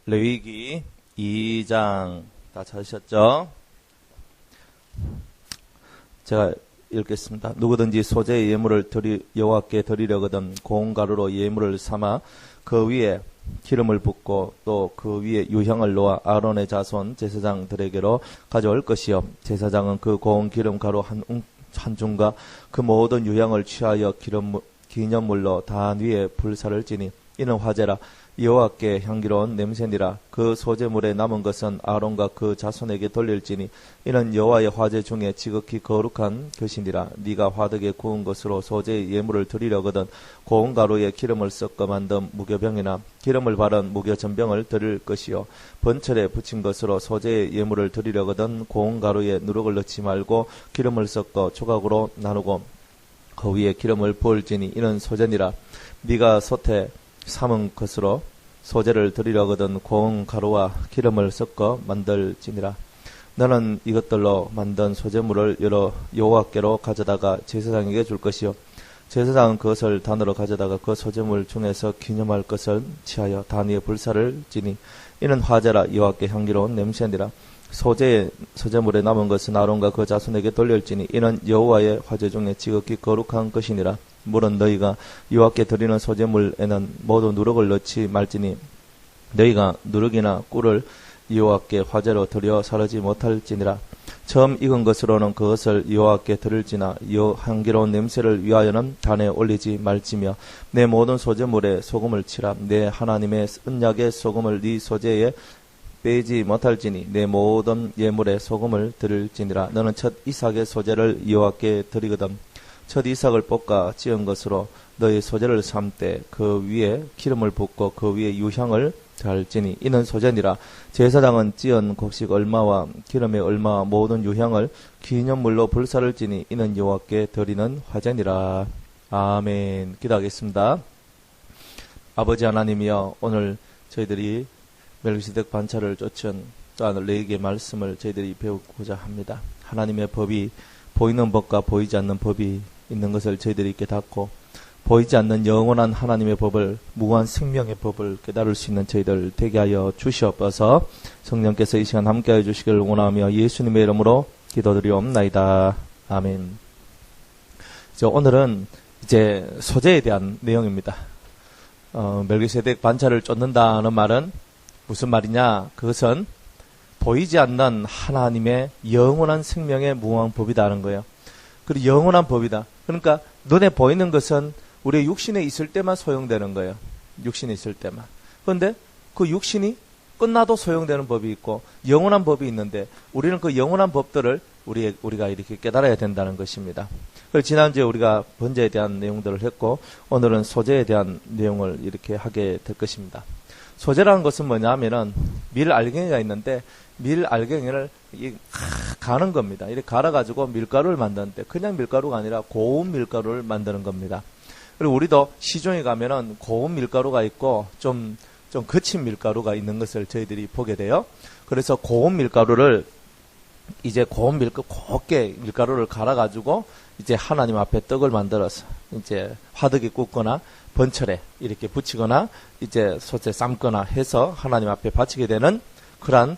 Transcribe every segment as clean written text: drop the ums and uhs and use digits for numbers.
레위기 2장 다 찾으셨죠? 제가 읽겠습니다. 누구든지 소재의 예물을 여호와께 드리려거든 고운 가루로 예물을 삼아 그 위에 기름을 붓고 또 그 위에 유향을 놓아 아론의 자손 제사장들에게로 가져올 것이요 제사장은 그 고운 기름 가루 한 줌과 그 모든 유향을 취하여 기념물로 단 위에 불사를 지니 이는 화제라. 여호와께 향기로운 냄새니라. 그 소재물에 남은 것은 아론과 그 자손에게 돌릴지니 이는 여호와의 화제 중에 지극히 거룩한 것이니라. 네가 화덕에 구운 것으로 소재의 예물을 드리려거든 고운 가루에 기름을 섞어 만든 무교병이나 기름을 바른 무교전병을 드릴 것이요 번철에 붙인 것으로 소재의 예물을 드리려거든 고운 가루에 누룩을 넣지 말고 기름을 섞어 조각으로 나누고 그 위에 기름을 부을지니 이는 소재니라. 네가 솥에 삶은 것으로 소재를 드리려거든 고운 가루와 기름을 섞어 만들지니라. 너는 이것들로 만든 소재물을 여러 여호와께로 가져다가 제사장에게 줄 것이요 제사장은 그것을 단으로 가져다가 그 소재물 중에서 기념할 것을 취하여 단 위에 불사를 지니 이는 화제라. 여호와께 향기로운 냄새니라. 소재물에 남은 것은 아론과 그 자손에게 돌릴지니 이는 여호와의 화제 중에 지극히 거룩한 것이니라. 물은 너희가 여호와께 드리는 소재물에는 모두 누룩을 넣지 말지니 너희가 누룩이나 꿀을 여호와께 화제로 드려 사르지 못할지니라. 처음 익은 것으로는 그것을 여호와께 드릴지나 향기로운 냄새를 위하여는 단에 올리지 말지며 내 모든 소재물에 소금을 치라. 내 하나님의 언약의 소금을 네 소재에 빼지 못할지니 내 모든 예물에 소금을 드릴지니라. 너는 첫 이삭의 소재를 여호와께 드리거든 첫 이삭을 볶아 찌은 것으로 너희 소재를 삶되 그 위에 기름을 붓고 그 위에 유향을 달지니 이는 소재니라. 제사장은 찌은 곡식 얼마와 기름의 얼마와 모든 유향을 기념물로 불사를 지니 이는 여호와께 드리는 화제니라. 아멘. 기도하겠습니다. 아버지 하나님이여, 오늘 저희들이 멜기세덱 반차를 쫓은 또한 레위기의 말씀을 저희들이 배우고자 합니다. 하나님의 법이 보이는 법과 보이지 않는 법이 있는 것을 저희들이 깨닫고 보이지 않는 영원한 하나님의 법을, 무한 생명의 법을 깨달을 수 있는 저희들 되게 하여 주시옵소서. 성령께서 이 시간 함께하여 주시기를 원하며 예수님의 이름으로 기도드리옵나이다. 아멘. 오늘은 이제 소재에 대한 내용입니다. 멜기세덱 반차를 쫓는다는 말은 무슨 말이냐? 그것은 보이지 않는 하나님의 영원한 생명의 무한 법이다는 거예요. 그리고 영원한 법이다. 그러니까 눈에 보이는 것은 우리의 육신에 있을 때만 소용되는 거예요. 육신에 있을 때만. 그런데 그 육신이 끝나도 소용되는 법이 있고 영원한 법이 있는데 우리는 그 영원한 법들을 우리가 이렇게 깨달아야 된다는 것입니다. 그래서 지난주에 우리가 번제에 대한 내용들을 했고 오늘은 소재에 대한 내용을 이렇게 하게 될 것입니다. 소재라는 것은 뭐냐 하면은 밀알갱이가 있는데 밀알갱이를 가는 겁니다. 이렇게 갈아가지고 밀가루를 만드는데 그냥 밀가루가 아니라 고운 밀가루를 만드는 겁니다. 그리고 우리도 시중에 가면은 고운 밀가루가 있고 좀 거친 밀가루가 있는 것을 저희들이 보게 돼요. 그래서 고운 밀가루를 이제 곱게 밀가루를 갈아가지고 이제 하나님 앞에 떡을 만들어서 이제 화덕에 굽거나 번철에 이렇게 붙이거나 이제 소재 삶거나 해서 하나님 앞에 바치게 되는 그러한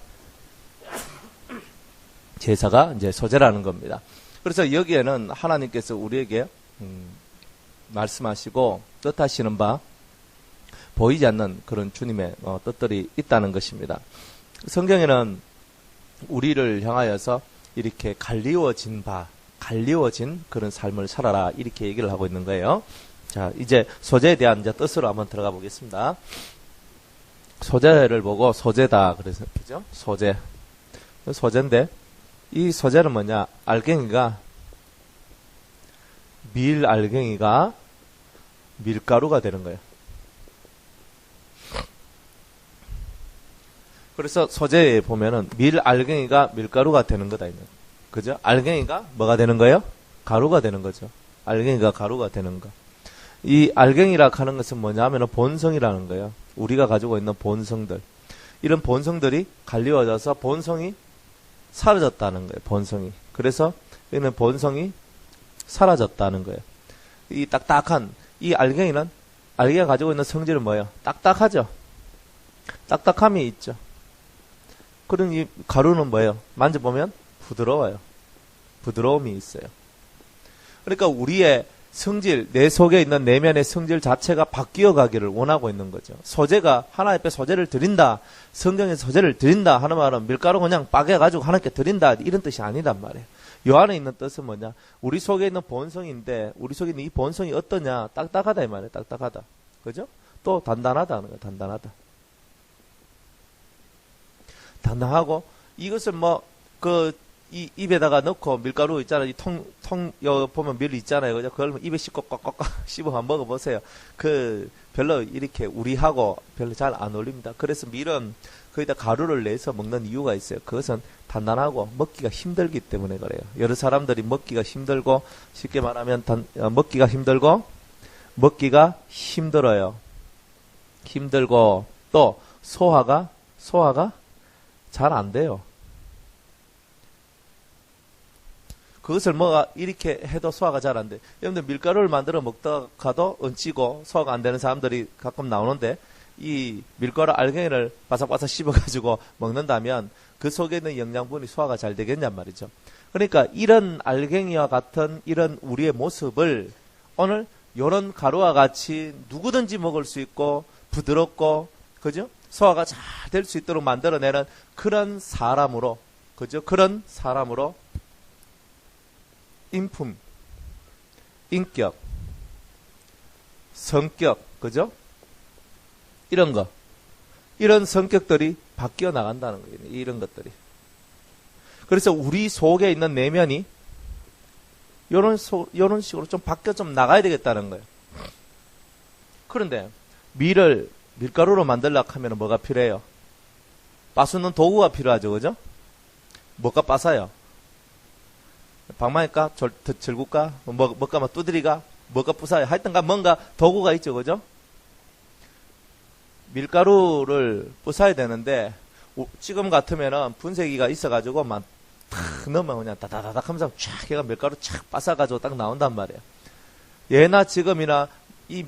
제사가 이제 소재라는 겁니다. 그래서 여기에는 하나님께서 우리에게 말씀하시고 뜻하시는 바 보이지 않는 그런 주님의 뜻들이 있다는 것입니다. 성경에는 우리를 향하여서 이렇게 갈리워진 그런 삶을 살아라 이렇게 얘기를 하고 있는 거예요. 자, 이제 소재에 대한 이제 뜻으로 한번 들어가 보겠습니다. 소재를 보고 소재다 그래서 그죠? 소재인데 이 소재는 뭐냐? 밀알갱이가 밀가루가 되는 거예요. 그래서 소재에 보면은 밀알갱이가 밀가루가 되는 거다. 그죠? 알갱이가 뭐가 되는 거예요? 가루가 되는 거죠. 알갱이가 가루가 되는 거. 이 알갱이라 하는 것은 뭐냐 하면 본성이라는 거예요. 우리가 가지고 있는 본성들. 이런 본성들이 갈리워져서 본성이 사라졌다는 거예요. 본성이. 그래서 이는 본성이 사라졌다는 거예요. 이 딱딱한 이 알갱이가 가지고 있는 성질은 뭐예요? 딱딱하죠. 딱딱함이 있죠. 그런 이 가루는 뭐예요? 만져보면 부드러워요. 부드러움이 있어요. 그러니까 우리의 성질, 내 속에 있는 내면의 성질 자체가 바뀌어 가기를 원하고 있는 거죠. 소재가, 하나님 앞에 소재를 드린다, 성경에 소재를 드린다 하는 말은 밀가루 그냥 빠개가지고 하나님께 드린다, 이런 뜻이 아니단 말이에요. 요 안에 있는 뜻은 뭐냐? 우리 속에 있는 본성인데, 우리 속에 있는 이 본성이 어떠냐? 딱딱하다, 이 말이에요. 딱딱하다. 그죠? 또 단단하다 하는 거예요. 단단하다. 단단하고, 이것을 이 입에다가 넣고 밀가루 있잖아요. 보면 밀 있잖아요. 그죠? 그걸 입에 씹고 꽉꽉꽉 씹어 한번 먹어보세요. 별로 이렇게 우리하고 별로 잘 안 어울립니다. 그래서 밀은 거기다 가루를 내서 먹는 이유가 있어요. 그것은 단단하고 먹기가 힘들기 때문에 그래요. 여러 사람들이 먹기가 힘들고, 쉽게 말하면 먹기가 힘들고, 먹기가 힘들어요. 힘들고, 또 소화가 잘 안 돼요. 그것을 이렇게 해도 소화가 잘 안 돼. 여러분들 밀가루를 만들어 먹다가도 얹히고 소화가 안 되는 사람들이 가끔 나오는데, 이 밀가루 알갱이를 바삭바삭 씹어가지고 먹는다면 그 속에 있는 영양분이 소화가 잘 되겠냔 말이죠. 그러니까 이런 알갱이와 같은 이런 우리의 모습을 오늘 이런 가루와 같이 누구든지 먹을 수 있고 부드럽고, 그죠? 소화가 잘 될 수 있도록 만들어내는 그런 사람으로, 그죠? 그런 사람으로 인품, 인격, 성격, 그죠? 이런 성격들이 바뀌어 나간다는 거예요. 이런 것들이. 그래서 우리 속에 있는 내면이 요런 식으로 좀 바뀌어 좀 나가야 되겠다는 거예요. 그런데 밀가루로 만들려고 하면 뭐가 필요해요? 빠수는 도구가 필요하죠. 그죠? 뭐가 빠사요? 방망이까? 절구까? 뭐가 두드리가? 뭐가 부사요? 하여튼가 뭔가 도구가 있죠. 그죠? 밀가루를 부사야 되는데, 지금 같으면은 분쇄기가 있어가지고 막 탁 넣으면 그냥 다다다닥 하면서 쫙 얘가 밀가루 쫙 빠사가지고 딱 나온단 말이에요. 예나 지금이나 이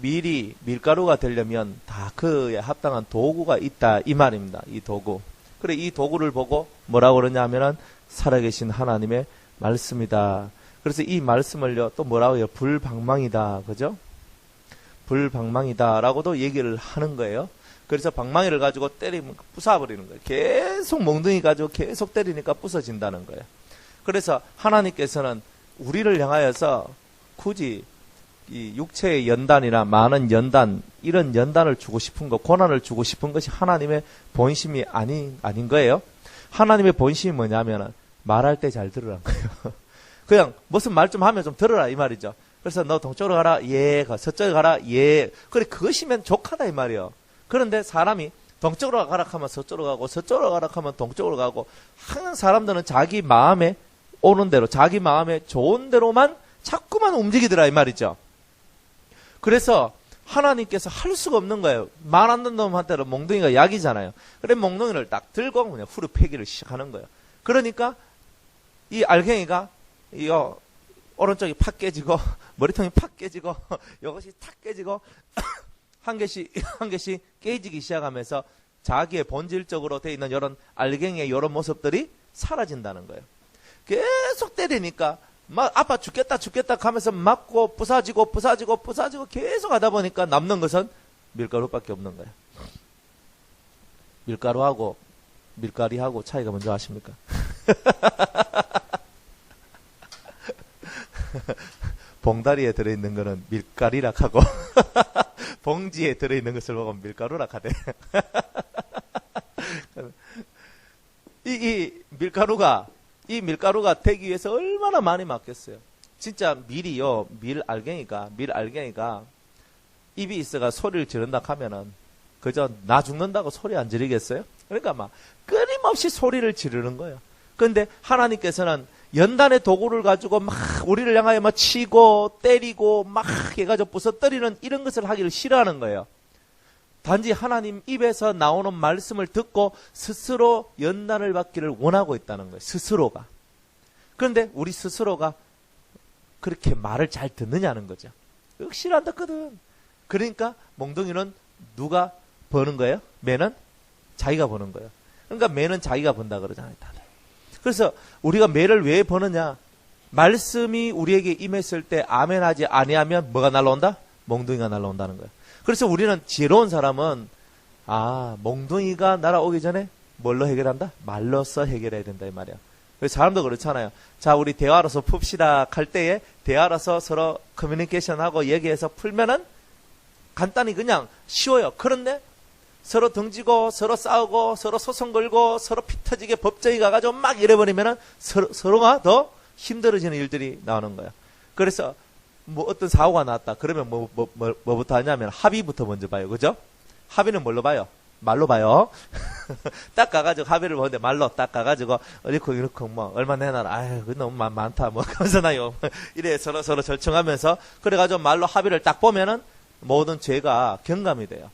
밀가루가 되려면 다 그에 합당한 도구가 있다, 이 말입니다. 이 도구. 그래, 이 도구를 보고 뭐라고 그러냐 하면은 살아계신 하나님의 말씀이다. 그래서 이 말씀을요, 또 뭐라고 해요? 불방망이다. 그죠? 불방망이다라고도 얘기를 하는 거예요. 그래서 방망이를 가지고 때리면 부숴버리는 거예요. 계속 몽둥이 가지고 계속 때리니까 부서진다는 거예요. 그래서 하나님께서는 우리를 향하여서 굳이 이 육체의 연단이나 많은 연단, 이런 연단을 주고 싶은 것, 고난을 주고 싶은 것이 하나님의 본심이 아닌 거예요. 하나님의 본심이 뭐냐면은 말할 때 잘 들으라는 거예요. 그냥 무슨 말 좀 하면 좀 들어라, 이 말이죠. 그래서 너 동쪽으로 가라, 예. 서쪽으로 가라, 예. 그래, 그것이면 족하다, 이 말이에요. 그런데 사람이 동쪽으로 가라 하면 서쪽으로 가고, 서쪽으로 가라 하면 동쪽으로 가고, 항상 사람들은 자기 마음에 오는 대로, 자기 마음에 좋은 대로만 자꾸만 움직이더라, 이 말이죠. 그래서 하나님께서 할 수가 없는 거예요. 말 안 듣는 놈한테는 몽둥이가 약이잖아요. 그래, 몽둥이를 딱 들고 그냥 후루 패기를 시작하는 거예요. 그러니까 이 알갱이가 오른쪽이 팍 깨지고 머리통이 팍 깨지고 이것이 탁 깨지고 한 개씩 깨지기 시작하면서 자기의 본질적으로 돼 있는 이런 알갱이의 이런 모습들이 사라진다는 거예요. 계속 때리니까 막 아파 죽겠다 하면서 맞고 부사지고 계속 하다 보니까 남는 것은 밀가루밖에 없는 거예요. 밀가루하고 밀가리하고 차이가 뭔지 아십니까? 봉다리에 들어있는 거는 밀가리라 하고 봉지에 들어있는 것을 보면 밀가루라 하대. 이 밀가루가 되기 위해서 얼마나 많이 맡겼어요. 진짜 밀 알갱이가 입이 있어가 소리를 지른다 하면은 그저 나 죽는다고 소리 안 지르겠어요? 그러니까 막 끊임없이 소리를 지르는 거예요. 그런데 하나님께서는 연단의 도구를 가지고 막 우리를 향하여 막 치고 때리고 막 해가지고 부서뜨리는 이런 것을 하기를 싫어하는 거예요. 단지 하나님 입에서 나오는 말씀을 듣고 스스로 연단을 받기를 원하고 있다는 거예요. 스스로가. 그런데 우리 스스로가 그렇게 말을 잘 듣느냐는 거죠. 역시 안 듣거든. 그러니까 몽둥이는 누가 버는 거예요? 매는 자기가 버는 거예요. 그러니까 매는 자기가 번다 그러잖아요, 다들. 그래서 우리가 매를 왜 버느냐? 말씀이 우리에게 임했을 때 아멘하지 아니하면 뭐가 날라온다? 몽둥이가 날라온다는 거예요. 그래서 우리는 지혜로운 사람은 몽둥이가 날아오기 전에 뭘로 해결한다? 말로써 해결해야 된다 이 말이야. 그래서 사람도 그렇잖아요. 자, 우리 대화로서 풉시다 할 때에 대화로서 서로 커뮤니케이션하고 얘기해서 풀면은 간단히 그냥 쉬워요. 그런데 서로 등지고 서로 싸우고 서로 소송 걸고 서로 피 터지게 법정에 가가지고 막 이래버리면은 서로가 더 힘들어지는 일들이 나오는 거야. 그래서 뭐 어떤 사고가 났다. 그러면 뭐부터 하냐면 합의부터 먼저 봐요. 그죠? 합의는 뭘로 봐요? 말로 봐요. 딱 가가지고 합의를 보는데 말로 딱 가가지고 이렇게 뭐 얼마 내놔라. 아유 너무 많다. 뭐 감사나요. 이래 서로 절청하면서 그래가지고 말로 합의를 딱 보면은 모든 죄가 경감이 돼요.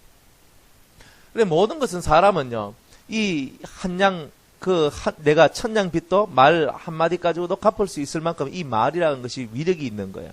그래 모든 것은 사람은요 이 내가 천냥 빚도 말 한마디 가지고도 갚을 수 있을 만큼 이 말이라는 것이 위력이 있는 거예요.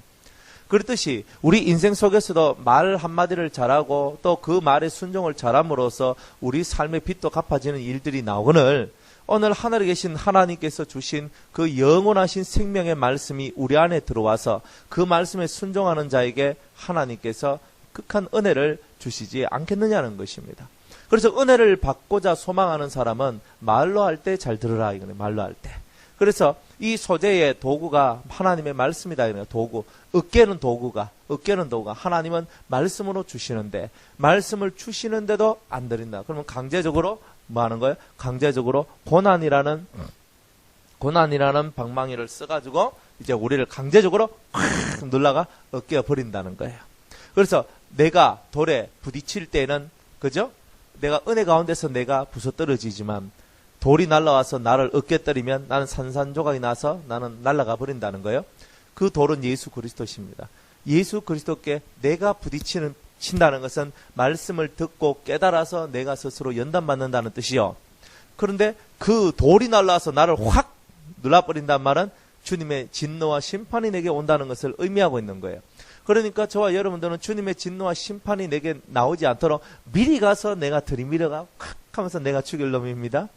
그렇듯이 우리 인생 속에서도 말 한마디를 잘하고 또 그 말에 순종을 잘함으로써 우리 삶의 빚도 갚아지는 일들이 나오거늘 오늘 하늘에 계신 하나님께서 주신 그 영원하신 생명의 말씀이 우리 안에 들어와서 그 말씀에 순종하는 자에게 하나님께서 극한 은혜를 주시지 않겠느냐는 것입니다. 그래서 은혜를 받고자 소망하는 사람은 말로 할 때 잘 들으라 이거네. 말로 할 때. 그래서 이 소재의 도구가 하나님의 말씀이다 이거네요. 도구. 어깨는 도구가 하나님은 말씀으로 주시는데 말씀을 주시는데도 안 드린다. 그러면 강제적으로 뭐 하는 거예요? 강제적으로 고난이라는 방망이를 써가지고 이제 우리를 강제적으로 콱 눌러가 어깨에 버린다는 거예요. 그래서 내가 돌에 부딪힐 때는 그죠? 내가 은혜 가운데서 내가 부서떨어지지만 돌이 날라와서 나를 어깨 때리면 나는 산산조각이 나서 나는 날아가 버린다는 거예요. 그 돌은 예수 그리스도십니다. 예수 그리스도께 내가 부딪힌다는 것은 말씀을 듣고 깨달아서 내가 스스로 연단받는다는 뜻이요. 그런데 그 돌이 날라와서 나를 확 눌러버린다는 말은 주님의 진노와 심판이 내게 온다는 것을 의미하고 있는 거예요. 그러니까 저와 여러분들은 주님의 진노와 심판이 내게 나오지 않도록 미리 가서 내가 들이밀어가 콱 하면서 내가 죽일 놈입니다.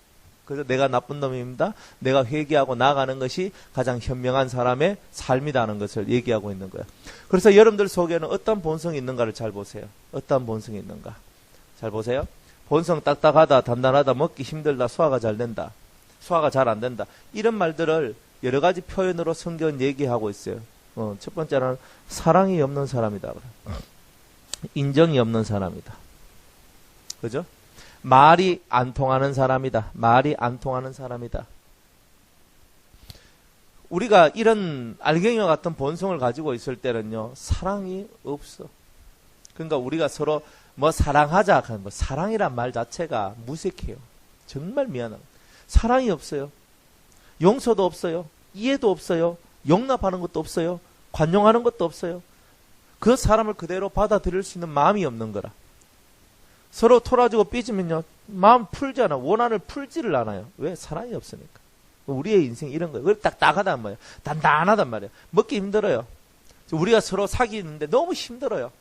그래서 내가 나쁜 놈입니다. 내가 회개하고 나아가는 것이 가장 현명한 사람의 삶이라는 것을 얘기하고 있는 거예요. 그래서 여러분들 속에는 어떤 본성이 있는가를 잘 보세요. 어떤 본성이 있는가. 잘 보세요. 본성 딱딱하다, 단단하다, 먹기 힘들다, 소화가 잘 된다. 소화가 잘 안 된다. 이런 말들을 여러 가지 표현으로 성경은 얘기하고 있어요. 첫 번째는 사랑이 없는 사람이다. 인정이 없는 사람이다. 그죠? 말이 안 통하는 사람이다. 말이 안 통하는 사람이다. 우리가 이런 알갱이와 같은 본성을 가지고 있을 때는요, 사랑이 없어. 그러니까 우리가 서로 뭐 사랑하자, 뭐 사랑이란 말 자체가 무색해요. 정말 미안합니다. 사랑이 없어요. 용서도 없어요. 이해도 없어요. 용납하는 것도 없어요. 관용하는 것도 없어요. 그 사람을 그대로 받아들일 수 있는 마음이 없는 거라. 서로 토라지고 삐지면요, 마음 풀잖아. 원한을 풀지를 않아요. 왜? 사랑이 없으니까. 우리의 인생이 이런 거예요. 딱딱하단 말이에요. 단단하단 말이에요. 먹기 힘들어요. 우리가 서로 사귀는데 너무 힘들어요.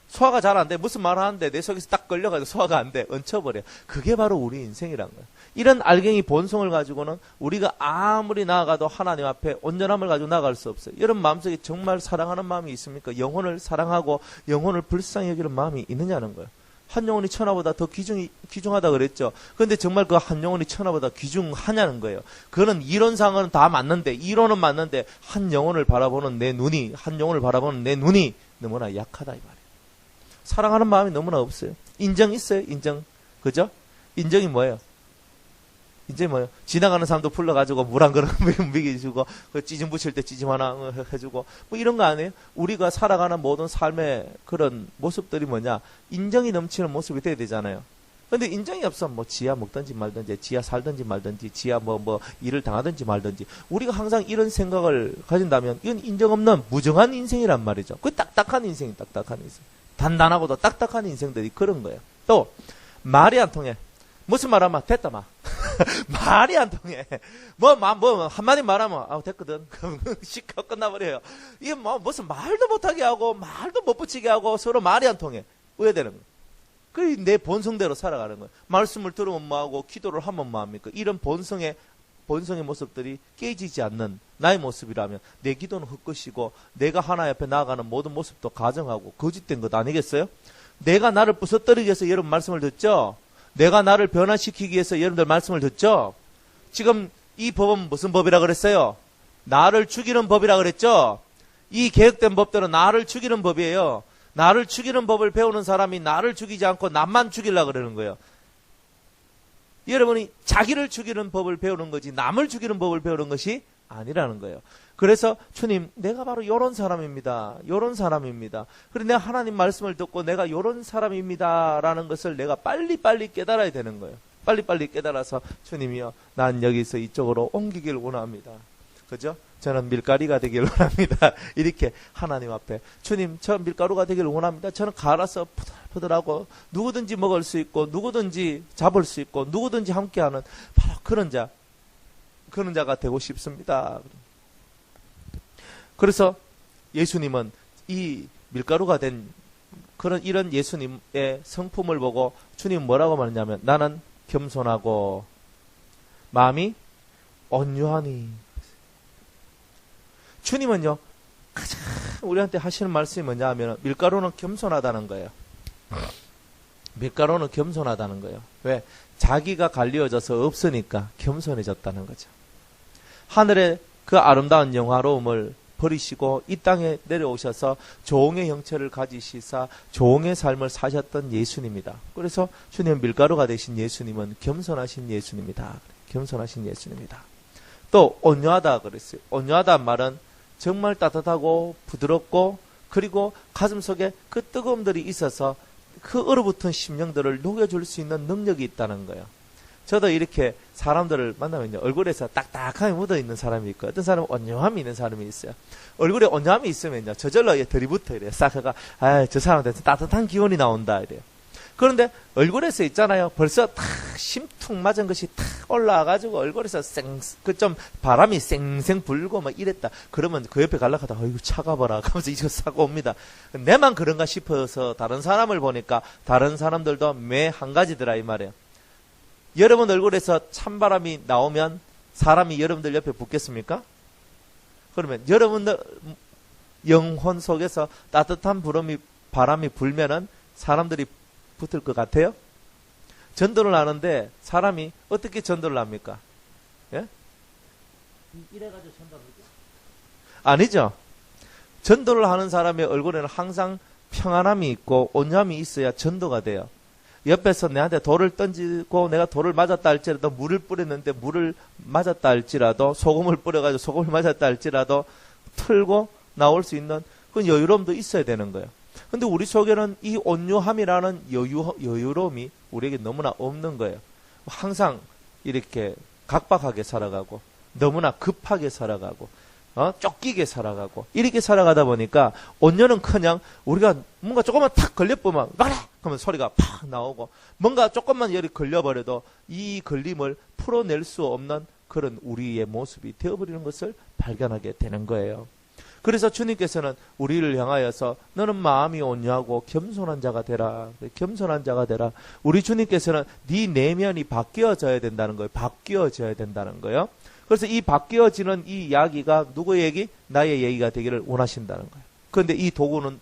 소화가 잘 안 돼. 무슨 말을 하는데 내 속에서 딱 걸려가지고 소화가 안 돼. 얹혀버려. 그게 바로 우리 인생이란 거예요. 이런 알갱이 본성을 가지고는 우리가 아무리 나아가도 하나님 앞에 온전함을 가지고 나아갈 수 없어요. 여러분 마음속에 정말 사랑하는 마음이 있습니까? 영혼을 사랑하고 영혼을 불쌍히 여기는 마음이 있느냐는 거예요. 한 영혼이 천하보다 더 귀중하다 그랬죠. 그런데 정말 그 한 영혼이 천하보다 귀중하냐는 거예요. 그거는 이론상은 다 맞는데, 이론은 맞는데 한 영혼을 바라보는 내 눈이 너무나 약하다 이 말이에요. 사랑하는 마음이 너무나 없어요. 인정 있어요. 인정. 그죠? 인정이 뭐예요? 인정이 뭐예요? 지나가는 사람도 불러가지고 물 한 그릇 먹여주고, 찌짐 붙일 때 찌짐 하나 해주고, 뭐 이런 거 아니에요? 우리가 살아가는 모든 삶의 그런 모습들이 뭐냐? 인정이 넘치는 모습이 돼야 되잖아요. 근데 인정이 없어. 뭐 지하 먹든지 말든지, 지하 살든지 말든지, 지하 뭐 일을 당하든지 말든지. 우리가 항상 이런 생각을 가진다면 이건 인정 없는 무정한 인생이란 말이죠. 그 딱딱한 인생. 단단하고도 딱딱한 인생들이 그런 거예요. 또 말이 안 통해. 무슨 말하면 됐다 마. 말이 안 통해. 뭐 한마디 말하면 됐거든. 시커 끝나버려요. 이게 뭐 무슨 말도 못하게 하고 말도 못 붙이게 하고 서로 말이 안 통해. 왜 되는 거야? 그게 내 본성대로 살아가는 거예요. 말씀을 들으면 뭐하고 기도를 하면 뭐합니까? 이런 본성의 모습들이 깨지지 않는 나의 모습이라면 내 기도는 헛것이고 내가 하나님 앞에 나아가는 모든 모습도 가정하고 거짓된 것 아니겠어요? 내가 나를 부서뜨리기 위해서 여러분 말씀을 듣죠? 내가 나를 변화시키기 위해서 여러분들 말씀을 듣죠? 지금 이 법은 무슨 법이라 그랬어요? 나를 죽이는 법이라 그랬죠? 이 개혁된 법들은 나를 죽이는 법이에요. 나를 죽이는 법을 배우는 사람이 나를 죽이지 않고 남만 죽이려고 그러는 거예요. 여러분이 자기를 죽이는 법을 배우는 거지 남을 죽이는 법을 배우는 것이 아니라는 거예요. 그래서 주님, 내가 바로 이런 사람입니다. 이런 사람입니다. 그래서 내가 하나님 말씀을 듣고 내가 이런 사람입니다라는 것을 내가 빨리빨리 깨달아야 되는 거예요. 빨리빨리 깨달아서 주님이여, 난 여기서 이쪽으로 옮기길 원합니다. 그죠? 저는 밀가루가 되길 원합니다. 이렇게 하나님 앞에 주님, 저 밀가루가 되길 원합니다. 저는 갈아서 푸들푸들하고 누구든지 먹을 수 있고 누구든지 잡을 수 있고 누구든지 함께하는 바로 그런 자가 되고 싶습니다. 그래서 예수님은 이 밀가루가 된 이런 예수님의 성품을 보고 주님 뭐라고 말했냐면 나는 겸손하고 마음이 온유하니. 주님은요 가장 우리한테 하시는 말씀이 뭐냐 하면 밀가루는 겸손하다는 거예요. 밀가루는 겸손하다는 거예요. 왜? 자기가 갈리어져서 없으니까 겸손해졌다는 거죠. 하늘의 그 아름다운 영화로움을 버리시고 이 땅에 내려오셔서 종의 형체를 가지시사 종의 삶을 사셨던 예수님이다. 그래서 주님 밀가루가 되신 예수님은 겸손하신 예수님이다. 겸손하신 예수님이다. 또 온유하다 그랬어요. 온유하다는 말은 정말 따뜻하고 부드럽고 그리고 가슴속에 그 뜨거움들이 있어서 그 얼어붙은 심령들을 녹여줄 수 있는 능력이 있다는 거예요. 저도 이렇게 사람들을 만나면요, 얼굴에서 딱딱하게 묻어있는 사람이 있고, 어떤 사람은 온유함이 있는 사람이 있어요. 얼굴에 온유함이 있으면요, 저절로 들이붙어 이래요. 싹 해가, 저 사람한테 따뜻한 기운이 나온다 이래요. 그런데 얼굴에서 있잖아요, 벌써 탁 심퉁 맞은 것이 탁 올라와가지고 얼굴에서 좀 바람이 쌩쌩 불고 막 이랬다. 그러면 그 옆에 갈라가다, 어이구 차가워라 하면서 이거 사고 옵니다. 내만 그런가 싶어서 다른 사람을 보니까 다른 사람들도 매 한 가지더라 이 말이에요. 여러분 얼굴에서 찬바람이 나오면 사람이 여러분들 옆에 붙겠습니까? 그러면 여러분들 영혼 속에서 따뜻한 바람이 불면은 사람들이 붙을 것 같아요? 전도를 하는데 사람이 어떻게 전도를 합니까? 예? 이래가지고 전도를 아니죠. 전도를 하는 사람의 얼굴에는 항상 평안함이 있고 온유함이 있어야 전도가 돼요. 옆에서 내한테 돌을 던지고 내가 돌을 맞았다 할지라도 물을 뿌렸는데 물을 맞았다 할지라도 소금을 뿌려가지고 소금을 맞았다 할지라도 틀고 나올 수 있는 그런 여유로움도 있어야 되는 거예요. 근데 우리 속에는 이 온유함이라는 여유로움이 우리에게 너무나 없는 거예요. 항상 이렇게 각박하게 살아가고 너무나 급하게 살아가고 쫓기게 살아가고 이렇게 살아가다 보니까 온유는 그냥 우리가 뭔가 조금만 탁 걸려보면 막래! 그러면 소리가 팍 나오고 뭔가 조금만 열이 걸려버려도 이 걸림을 풀어낼 수 없는 그런 우리의 모습이 되어버리는 것을 발견하게 되는 거예요. 그래서 주님께서는 우리를 향하여서 너는 마음이 온유하고 겸손한 자가 되라. 겸손한 자가 되라. 우리 주님께서는 네 내면이 바뀌어져야 된다는 거예요. 바뀌어져야 된다는 거예요. 그래서 이 바뀌어지는 이 이야기가 누구의 얘기? 나의 얘기가 되기를 원하신다는 거예요. 그런데 이 도구는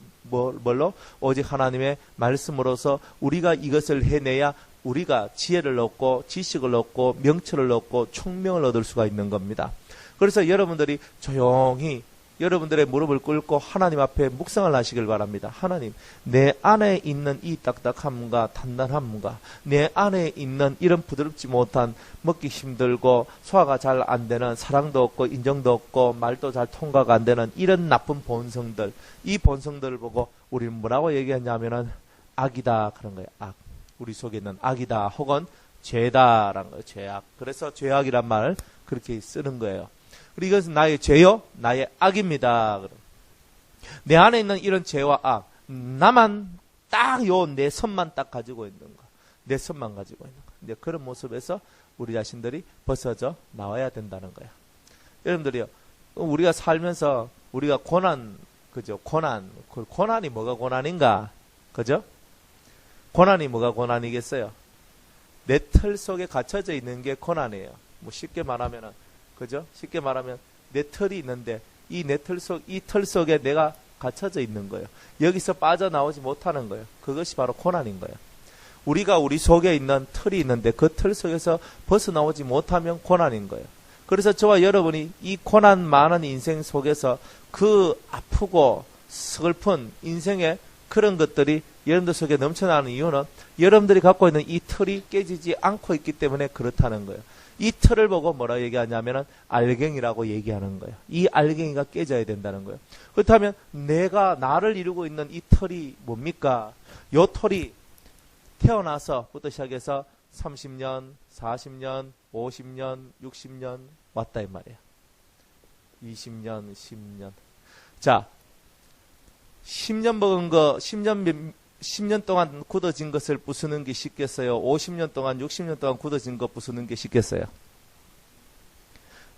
뭘로? 오직 하나님의 말씀으로서 우리가 이것을 해내야 우리가 지혜를 얻고 지식을 얻고 명철을 얻고 총명을 얻을 수가 있는 겁니다. 그래서 여러분들이 조용히 여러분들의 무릎을 꿇고 하나님 앞에 묵상을 하시길 바랍니다. 하나님, 내 안에 있는 이 딱딱함과 단단함과 내 안에 있는 이런 부드럽지 못한 먹기 힘들고 소화가 잘 안 되는 사랑도 없고 인정도 없고 말도 잘 통과가 안 되는 이런 나쁜 본성들, 이 본성들을 보고 우리는 뭐라고 얘기하냐면은 악이다 그런 거예요. 악. 우리 속에 있는 악이다 혹은 죄다라는 거예요. 죄악. 그래서 죄악이란 말을 그렇게 쓰는 거예요. 그리고 이것은 나의 죄요, 나의 악입니다. 내 안에 있는 이런 죄와 악, 나만 딱 내 선만 딱 가지고 있는 거, 내 선만 가지고 있는 거. 근데 그런 모습에서 우리 자신들이 벗어져 나와야 된다는 거야. 여러분들이요, 우리가 살면서 우리가 고난, 그죠? 고난이 뭐가 고난인가, 그죠? 고난이 뭐가 고난이겠어요? 내 틀 속에 갇혀져 있는 게 고난이에요. 뭐 쉽게 말하면은, 그죠? 쉽게 말하면 내 틀이 있는데 이 틀 속에 내가 갇혀져 있는 거예요. 여기서 빠져나오지 못하는 거예요. 그것이 바로 고난인 거예요. 우리가 우리 속에 있는 틀이 있는데 그 틀 속에서 벗어나오지 못하면 고난인 거예요. 그래서 저와 여러분이 이 고난 많은 인생 속에서 그 아프고 슬픈 인생의 그런 것들이 여러분들 속에 넘쳐나는 이유는 여러분들이 갖고 있는 이 틀이 깨지지 않고 있기 때문에 그렇다는 거예요. 이 틀을 보고 뭐라 얘기하냐면은 알갱이라고 얘기하는 거예요. 이 알갱이가 깨져야 된다는 거예요. 그렇다면 나를 이루고 있는 이 틀이 뭡니까? 요 틀이 태어나서부터 시작해서 30년, 40년, 50년, 60년 왔다 이 말이에요. 20년, 10년. 자, 10년 먹은 거, 10년 동안 굳어진 것을 부수는 게 쉽겠어요? 50년 동안, 60년 동안 굳어진 거 부수는 게 쉽겠어요?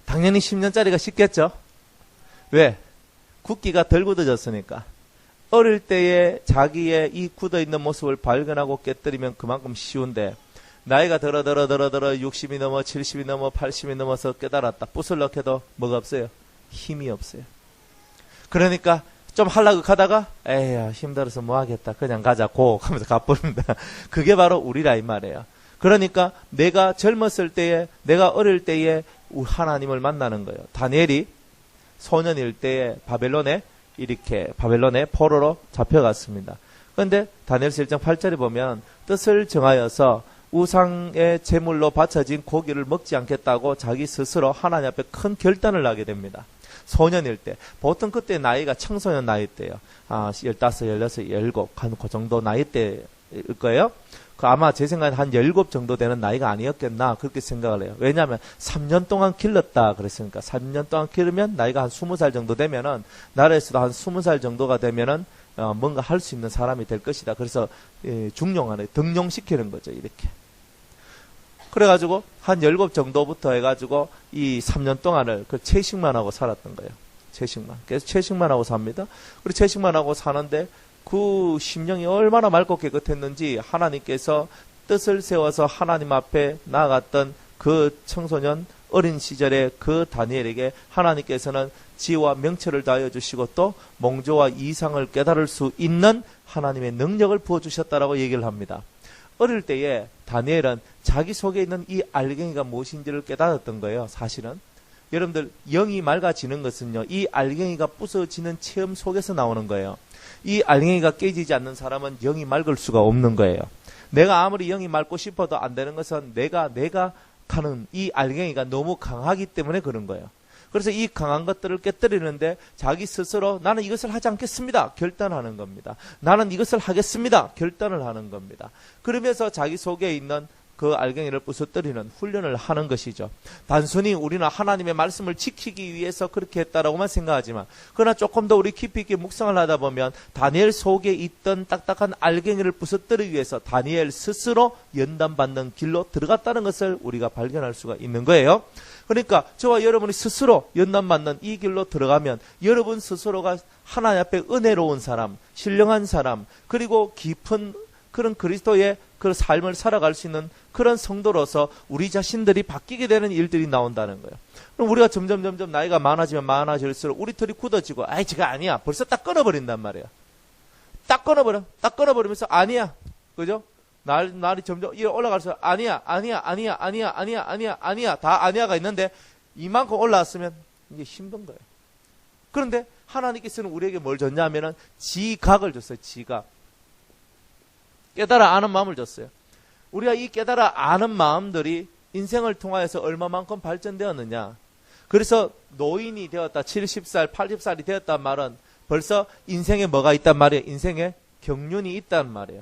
당연히 10년짜리가 쉽겠죠? 왜? 굳기가 덜 굳어졌으니까. 어릴 때에 자기의 이 굳어있는 모습을 발견하고 깨뜨리면 그만큼 쉬운데, 나이가 들어 60이 넘어 70이 넘어 80이 넘어서 깨달았다. 부술럭 해도 뭐가 없어요? 힘이 없어요. 그러니까 좀 하려고 가다가 에휴 힘들어서 뭐 하겠다. 그냥 가자 고 하면서 가버립니다. 그게 바로 우리라 이 말이에요. 그러니까 내가 젊었을 때에 내가 어릴 때에 하나님을 만나는 거예요. 다니엘이 소년일 때에 바벨론의 포로로 잡혀갔습니다. 그런데 다니엘서 1장 8절에 보면 뜻을 정하여서 우상의 제물로 바쳐진 고기를 먹지 않겠다고 자기 스스로 하나님 앞에 큰 결단을 하게 됩니다. 소년일 때. 보통 그때 나이가 청소년 나이 때예요. 15, 16, 17, 한 그 정도 나이 때일 거예요. 아마 제 생각에 한 17 정도 되는 나이가 아니었겠나 그렇게 생각을 해요. 왜냐하면 3년 동안 길렀다 그랬으니까 3년 동안 기르면 나이가 한 20살 정도 되면은 나라에서도 한 20살 정도가 되면은 뭔가 할 수 있는 사람이 될 것이다. 그래서 중용하는 등용시키는 거죠. 이렇게. 그래가지고 한 17 정도부터 해가지고 이 3년 동안을 그 채식만 하고 살았던 거예요. 채식만. 그래서 채식만 하고 삽니다. 그리고 채식만 하고 사는데 그 심령이 얼마나 맑고 깨끗했는지 하나님께서 뜻을 세워서 하나님 앞에 나아갔던 그 청소년 어린 시절에 그 다니엘에게 하나님께서는 지혜와 명철을 다하여 주시고 또 몽조와 이상을 깨달을 수 있는 하나님의 능력을 부어주셨다라고 얘기를 합니다. 어릴 때에 다니엘은 자기 속에 있는 이 알갱이가 무엇인지를 깨달았던 거예요. 사실은 여러분들 영이 맑아지는 것은요, 이 알갱이가 부서지는 체험 속에서 나오는 거예요. 이 알갱이가 깨지지 않는 사람은 영이 맑을 수가 없는 거예요. 내가 아무리 영이 맑고 싶어도 안 되는 것은 내가 가는 이 알갱이가 너무 강하기 때문에 그런 거예요. 그래서 이 강한 것들을 깨뜨리는데 자기 스스로 나는 이것을 하지 않겠습니다. 결단하는 겁니다. 나는 이것을 하겠습니다. 결단을 하는 겁니다. 그러면서 자기 속에 있는 그 알갱이를 부서뜨리는 훈련을 하는 것이죠. 단순히 우리는 하나님의 말씀을 지키기 위해서 그렇게 했다라고만 생각하지만, 그러나 조금 더 우리 깊이 있게 묵상을 하다 보면 다니엘 속에 있던 딱딱한 알갱이를 부서뜨리기 위해서 다니엘 스스로 연단받는 길로 들어갔다는 것을 우리가 발견할 수가 있는 거예요. 그러니까 저와 여러분이 스스로 연단받는 이 길로 들어가면 여러분 스스로가 하나님 앞에 은혜로운 사람, 신령한 사람, 그리고 깊은 그런 그리스도의 그 삶을 살아갈 수 있는 그런 성도로서 우리 자신들이 바뀌게 되는 일들이 나온다는 거예요. 그럼 우리가 점점 나이가 많아지면 많아질수록 우리 털이 굳어지고, 아이 저거 아니야. 벌써 딱 끊어버린단 말이에요. 딱 끊어버리면서 아니야. 그죠? 날이 점점 올라갈수록 아니야. 다 아니야가 있는데 이만큼 올라왔으면 이게 힘든 거예요. 그런데 하나님께서는 우리에게 뭘 줬냐면은 지각을 줬어요. 지각. 깨달아 아는 마음을 줬어요. 우리가 이 깨달아 아는 마음들이 인생을 통하여서 얼마만큼 발전되었느냐. 그래서 노인이 되었다, 70살, 80살이 되었단 말은 벌써 인생에 뭐가 있단 말이에요? 인생에 경륜이 있단 말이에요.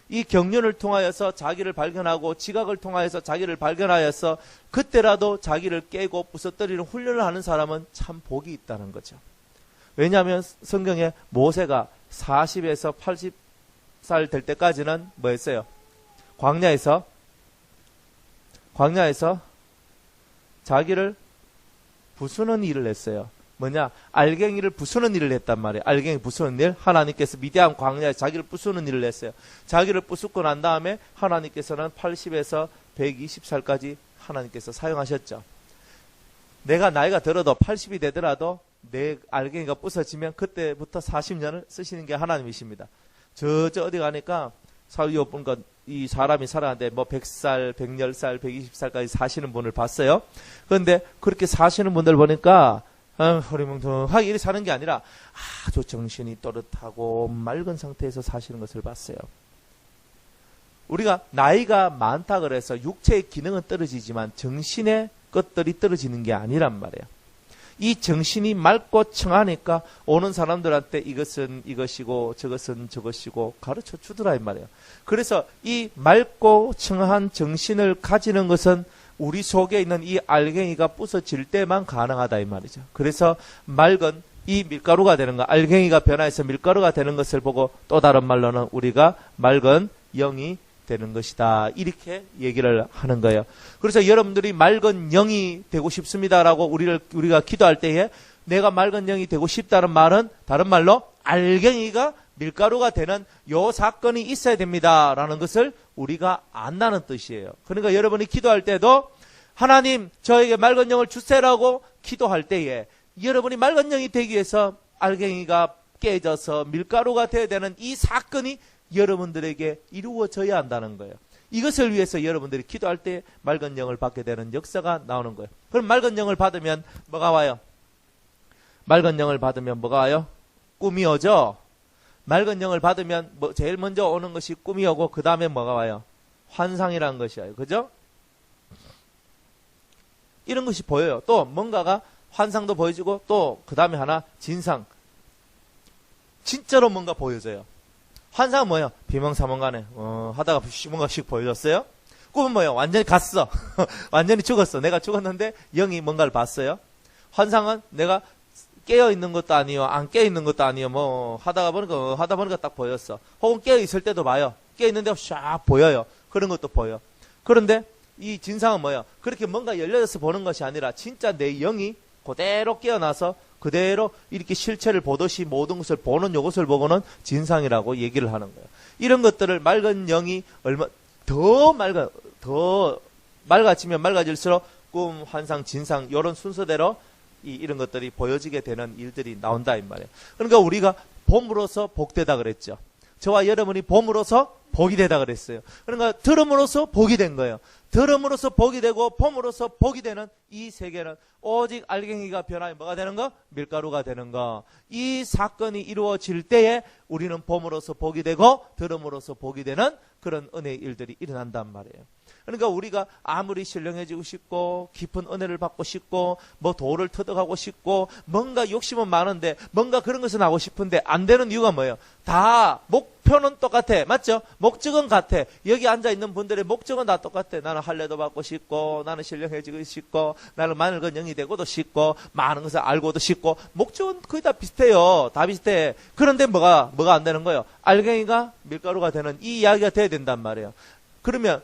이 경륜을 통하여서 자기를 발견하고 지각을 통하여서 자기를 발견하여서 그때라도 자기를 깨고 부서뜨리는 훈련을 하는 사람은 참 복이 있다는 거죠. 왜냐하면 성경에 모세가 40에서 80살 될 때까지는 뭐 했어요? 광야에서 자기를 부수는 일을 했어요. 뭐냐? 알갱이를 부수는 일을 했단 말이에요. 알갱이 부수는 일. 하나님께서 미디안 광야에 자기를 부수는 일을 했어요. 자기를 부수고 난 다음에 하나님께서는 80에서 120살까지 하나님께서 사용하셨죠. 내가 나이가 들어도 80이 되더라도 내 알갱이가 부서지면 그때부터 40년을 쓰시는 게 하나님이십니다. 저 어디 가니까 보니까 이 사람이 살아가는데 뭐 100살, 110살, 120살까지 사시는 분을 봤어요. 그런데 그렇게 사시는 분들 보니까 허리멍텅하게 이렇게 사는 게 아니라 아주 정신이 또렷하고 맑은 상태에서 사시는 것을 봤어요. 우리가 나이가 많다 그래서 육체의 기능은 떨어지지만 정신의 것들이 떨어지는 게 아니란 말이에요. 이 정신이 맑고 청하니까 오는 사람들한테 이것은 이것이고 저것은 저것이고 가르쳐 주더라 이 말이에요. 그래서 이 맑고 청한 정신을 가지는 것은 우리 속에 있는 이 알갱이가 부서질 때만 가능하다 이 말이죠. 그래서 맑은 이 밀가루가 되는 것, 알갱이가 변화해서 밀가루가 되는 것을 보고 또 다른 말로는 우리가 맑은 영이 되는 것이다. 이렇게 얘기를 하는 거예요. 그래서 여러분들이 맑은 영이 되고 싶습니다라고 우리가 기도할 때에 내가 맑은 영이 되고 싶다는 말은 다른 말로 알갱이가 밀가루가 되는 요 사건이 있어야 됩니다라는 것을 우리가 안다는 뜻이에요. 그러니까 여러분이 기도할 때도 하나님 저에게 맑은 영을 주세요라고 기도할 때에 여러분이 맑은 영이 되기 위해서 알갱이가 깨져서 밀가루가 되어야 되는 이 사건이 여러분들에게 이루어져야 한다는 거예요. 이것을 위해서 여러분들이 기도할 때 맑은 영을 받게 되는 역사가 나오는 거예요. 그럼 맑은 영을 받으면 뭐가 와요? 맑은 영을 받으면 뭐가 와요? 꿈이 오죠? 맑은 영을 받으면 제일 먼저 오는 것이 꿈이 오고 그 다음에 뭐가 와요? 환상이라는 것이 와요. 그죠? 이런 것이 보여요. 또 뭔가가 환상도 보여주고 또 그 다음에 하나 진상. 진짜로 뭔가 보여져요. 환상은 뭐예요? 비몽사몽간에 하다가 뭔가씩 보여줬어요. 꿈은 뭐예요? 완전히 갔어. 완전히 죽었어. 내가 죽었는데 영이 뭔가를 봤어요. 환상은 내가 깨어있는 것도 아니요, 안 깨어있는 것도 아니요, 뭐 하다 보니까 딱 보였어. 혹은 깨어있을 때도 봐요. 깨어있는데 샥 보여요. 그런 것도 보여. 그런데 이 진상은 뭐예요? 그렇게 뭔가 열려져서 보는 것이 아니라 진짜 내 영이 그대로 깨어나서 그대로 이렇게 실체를 보듯이 모든 것을 보는 요것을 보고는 진상이라고 얘기를 하는 거예요. 이런 것들을 맑은 영이 더 맑아지면 맑아질수록 꿈, 환상, 진상 이런 순서대로 이런 것들이 보여지게 되는 일들이 나온다 이 말이에요. 그러니까 우리가 봄으로서 복되다 그랬죠. 저와 여러분이 봄으로서 복이 되다 그랬어요. 그러니까 들음으로써 복이 된 거예요. 들음으로써 복이 되고 봄으로써 복이 되는 이 세계는 오직 알갱이가 변화해 뭐가 되는 거? 밀가루가 되는 거. 이 사건이 이루어질 때에 우리는 봄으로써 복이 되고 들음으로써 복이 되는 그런 은혜의 일들이 일어난단 말이에요. 그러니까 우리가 아무리 신령해지고 싶고 깊은 은혜를 받고 싶고 뭐 도를 터득하고 싶고 뭔가 욕심은 많은데 뭔가 그런 것은 하고 싶은데 안 되는 이유가 뭐예요? 다 목표는 똑같아. 맞죠? 목적은 같아. 여기 앉아있는 분들의 목적은 다 똑같아. 나는 할례도 받고 싶고 나는 신령해지고 싶고 나는 맑은 영이 되고도 싶고 많은 것을 알고도 싶고 목적은 거의 다 비슷해요. 다 비슷해. 그런데 뭐가 안 되는 거예요? 알갱이가 밀가루가 되는 이 이야기가 돼야 된단 말이에요. 그러면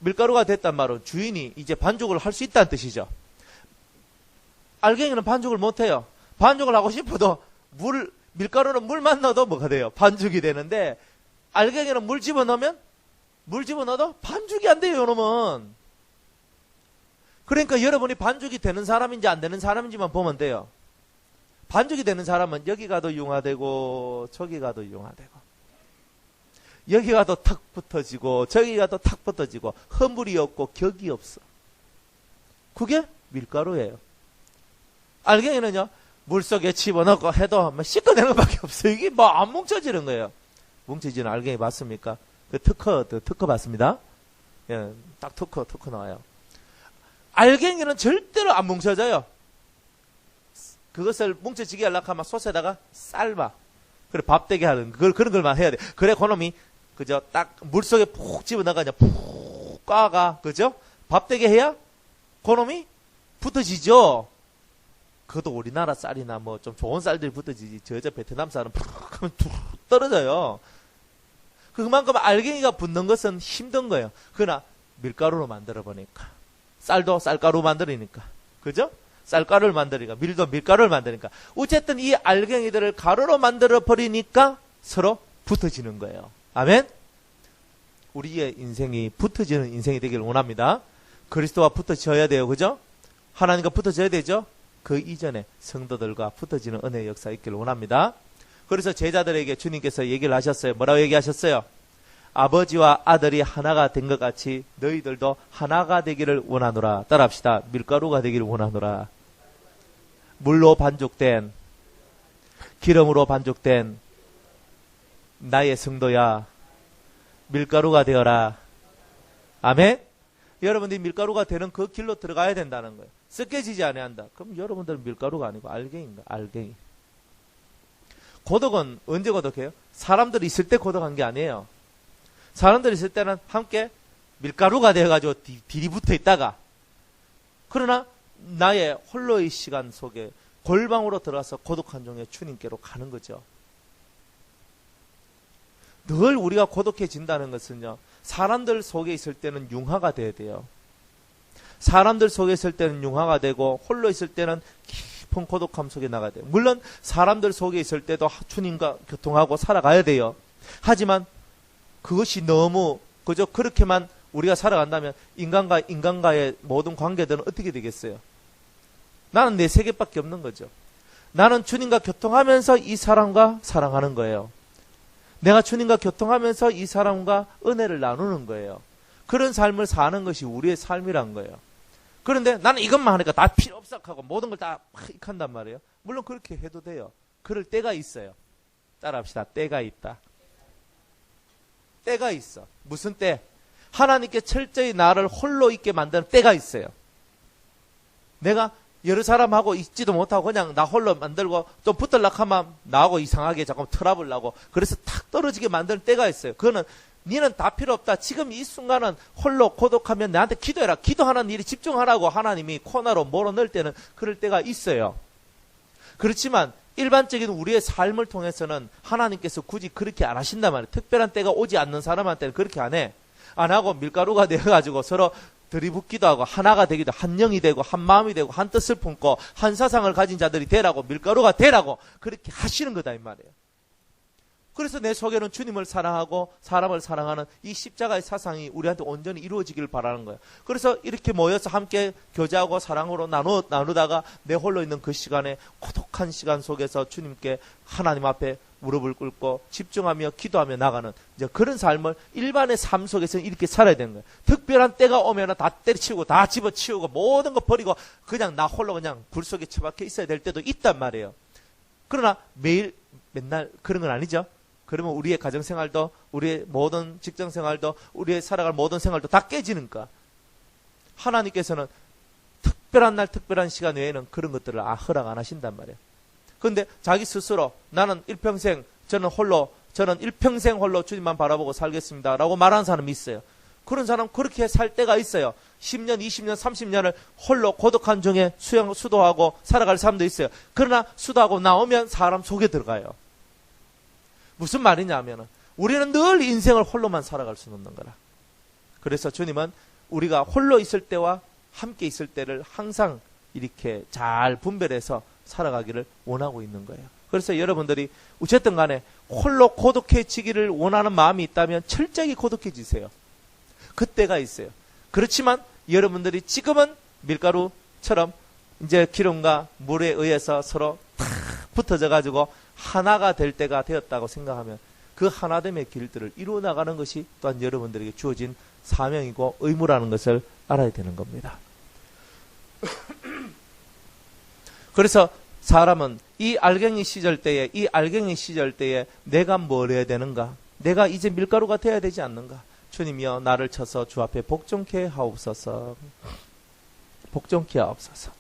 밀가루가 됐단 말은 주인이 이제 반죽을 할 수 있다는 뜻이죠. 알갱이는 반죽을 못해요. 반죽을 하고 싶어도 밀가루는 물만 넣어도 뭐가 돼요? 반죽이 되는데 알갱이는 물 집어넣어도 반죽이 안 돼요. 이놈은. 그러니까 여러분이 반죽이 되는 사람인지 안 되는 사람인지만 보면 돼요. 반죽이 되는 사람은 여기 가도 융화되고 저기 가도 융화되고 여기 가도 탁 붙어지고 저기 가도 탁 붙어지고 허물이 없고 격이 없어. 그게 밀가루예요. 알갱이는요. 물속에 집어넣고 해도 씻어내는 것밖에 없어요. 이게 뭐 안 뭉쳐지는 거예요. 뭉쳐지는 알갱이 봤습니까? 그 특허 봤습니다. 예, 딱 특허 나와요. 알갱이는 절대로 안 뭉쳐져요. 그것을 뭉쳐지게 하려고 하면 솥에다가 삶아. 그래 밥 되게 하는 그런 걸만 해야 돼. 그래 그놈이 그죠? 딱 물속에 푹 집어넣어가 그냥 푹 꽈가 그죠? 밥 되게 해야 그놈이 붙어지죠. 그것도 우리나라 쌀이나 뭐 좀 좋은 쌀들이 붙어지지. 저 베트남 쌀은 푹 하면 툭 떨어져요. 그만큼 알갱이가 붙는 것은 힘든 거예요. 그러나 밀가루로 만들어 보니까 쌀도 쌀가루 만들으니까 그죠? 쌀가루를 만드니까, 밀도 밀가루를 만드니까. 어쨌든 이 알갱이들을 가루로 만들어 버리니까 서로 붙어지는 거예요. 아멘? 우리의 인생이 붙어지는 인생이 되기를 원합니다. 그리스도와 붙어져야 돼요. 그죠? 하나님과 붙어져야 되죠? 그 이전에 성도들과 붙어지는 은혜의 역사 있기를 원합니다. 그래서 제자들에게 주님께서 얘기를 하셨어요. 뭐라고 얘기하셨어요? 아버지와 아들이 하나가 된 것 같이 너희들도 하나가 되기를 원하노라. 따라합시다. 밀가루가 되기를 원하노라. 물로 반죽된, 기름으로 반죽된 나의 성도야, 밀가루가 되어라. 아멘? 여러분들이 밀가루가 되는 그 길로 들어가야 된다는 거예요. 섞여지지 않아야 한다. 그럼 여러분들은 밀가루가 아니고 알갱이인가? 알갱이. 고독은 언제 고독해요? 사람들이 있을 때 고독한 게 아니에요. 사람들이 있을 때는 함께 밀가루가 되어가지고 비리 붙어 있다가, 그러나 나의 홀로의 시간 속에 골방으로 들어가서 고독한 중에 주님께로 가는 거죠. 늘 우리가 고독해진다는 것은요, 사람들 속에 있을 때는 융화가 돼야 돼요. 사람들 속에 있을 때는 융화가 되고 홀로 있을 때는 깊은 고독함 속에 나가야 돼요. 물론 사람들 속에 있을 때도 주님과 교통하고 살아가야 돼요. 하지만 그것이 너무 그저 그렇게만 우리가 살아간다면 인간과의 모든 관계들은 어떻게 되겠어요? 나는 내 세계밖에 없는 거죠. 나는 주님과 교통하면서 이 사람과 사랑하는 거예요. 내가 주님과 교통하면서 이 사람과 은혜를 나누는 거예요. 그런 삶을 사는 것이 우리의 삶이란 거예요. 그런데 나는 이것만 하니까 다 필요 없어 하고 모든 걸 다 한단 말이에요. 물론 그렇게 해도 돼요. 그럴 때가 있어요. 따라합시다. 때가 있다. 때가 있어. 무슨 때? 하나님께 철저히 나를 홀로 있게 만드는 때가 있어요. 내가 여러 사람하고 있지도 못하고 그냥 나 홀로 만들고 좀 붙들려고 하면 나하고 이상하게 자꾸 트러블 나고 그래서 탁 떨어지게 만드는 때가 있어요. 그거는 니는 다 필요 없다. 지금 이 순간은 홀로 고독하면 나한테 기도해라. 기도하는 일에 집중하라고 하나님이 코너로 몰아넣을 때는 그럴 때가 있어요. 그렇지만 일반적인 우리의 삶을 통해서는 하나님께서 굳이 그렇게 안 하신단 말이에요. 특별한 때가 오지 않는 사람한테는 그렇게 안 해. 안 하고 밀가루가 되어가지고 서로 들이붓기도 하고 하나가 되기도, 한 영이 되고 한 마음이 되고 한 뜻을 품고 한 사상을 가진 자들이 되라고, 밀가루가 되라고 그렇게 하시는 거다 이 말이에요. 그래서 내 속에는 주님을 사랑하고 사람을 사랑하는 이 십자가의 사상이 우리한테 온전히 이루어지기를 바라는 거예요. 그래서 이렇게 모여서 함께 교제하고 사랑으로 나누다가 내 홀로 있는 그 시간에 고독한 시간 속에서 주님께 하나님 앞에 무릎을 꿇고 집중하며 기도하며 나가는 이제 그런 삶을 일반의 삶 속에서는 이렇게 살아야 되는 거예요. 특별한 때가 오면 다 때려치우고 다 집어치우고 모든 거 버리고 그냥 나 홀로 그냥 불 속에 처박혀 있어야 될 때도 있단 말이에요. 그러나 맨날 그런 건 아니죠. 그러면 우리의 가정생활도, 우리의 모든 직장생활도, 우리의 살아갈 모든 생활도 다 깨지니까 하나님께서는 특별한 날, 특별한 시간 외에는 그런 것들을 허락 안 하신단 말이에요. 그런데 자기 스스로 나는 일평생 저는 일평생 홀로 주님만 바라보고 살겠습니다 라고 말하는 사람이 있어요. 그런 사람 그렇게 살 때가 있어요. 10년, 20년, 30년을 홀로 고독한 중에 수도하고 살아갈 사람도 있어요. 그러나 수도하고 나오면 사람 속에 들어가요. 무슨 말이냐면 우리는 늘 인생을 홀로만 살아갈 수는 없는 거라. 그래서 주님은 우리가 홀로 있을 때와 함께 있을 때를 항상 이렇게 잘 분별해서 살아가기를 원하고 있는 거예요. 그래서 여러분들이 어쨌든 간에 홀로 고독해지기를 원하는 마음이 있다면 철저히 고독해지세요. 그때가 있어요. 그렇지만 여러분들이 지금은 밀가루처럼 이제 기름과 물에 의해서 서로 탁 붙어져 가지고 하나가 될 때가 되었다고 생각하면 그 하나됨의 길들을 이루어 나가는 것이 또한 여러분들에게 주어진 사명이고 의무라는 것을 알아야 되는 겁니다. 그래서 사람은 이 알갱이 시절 때에 내가 뭘 해야 되는가? 내가 이제 밀가루가 되어야 되지 않는가? 주님이여 나를 쳐서 주 앞에 복종케 하옵소서. 복종케 하옵소서.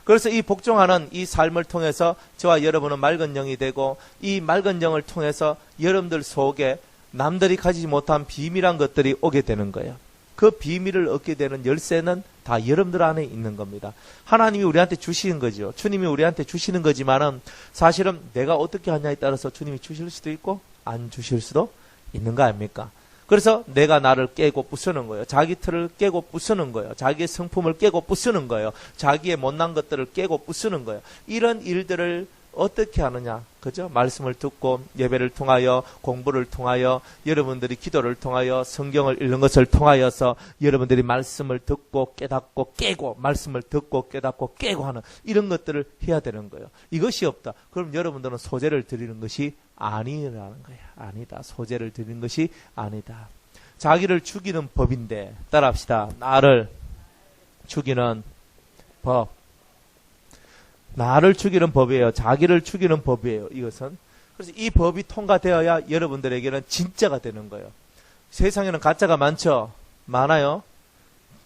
그래서 이 복종하는 이 삶을 통해서 저와 여러분은 맑은 영이 되고 이 맑은 영을 통해서 여러분들 속에 남들이 가지지 못한 비밀한 것들이 오게 되는 거예요. 그 비밀을 얻게 되는 열쇠는 다 여러분들 안에 있는 겁니다. 하나님이 우리한테 주시는 거죠. 주님이 우리한테 주시는 거지만은 사실은 내가 어떻게 하냐에 따라서 주님이 주실 수도 있고 안 주실 수도 있는 거 아닙니까? 그래서 내가 나를 깨고 부수는 거예요. 자기 틀을 깨고 부수는 거예요. 자기의 성품을 깨고 부수는 거예요. 자기의 못난 것들을 깨고 부수는 거예요. 이런 일들을 어떻게 하느냐? 그죠? 말씀을 듣고 예배를 통하여, 공부를 통하여, 여러분들이 기도를 통하여, 성경을 읽는 것을 통하여서 여러분들이 말씀을 듣고 깨닫고 깨고, 말씀을 듣고 깨닫고 깨고 하는 이런 것들을 해야 되는 거예요. 이것이 없다. 그럼 여러분들은 소재를 드리는 것이 아니라는 거예요. 아니다. 소재를 드리는 것이 아니다. 자기를 죽이는 법인데, 따라합시다. 나를 죽이는 법. 나를 죽이는 법이에요. 자기를 죽이는 법이에요. 이것은. 그래서 이 법이 통과되어야 여러분들에게는 진짜가 되는 거예요. 세상에는 가짜가 많죠? 많아요.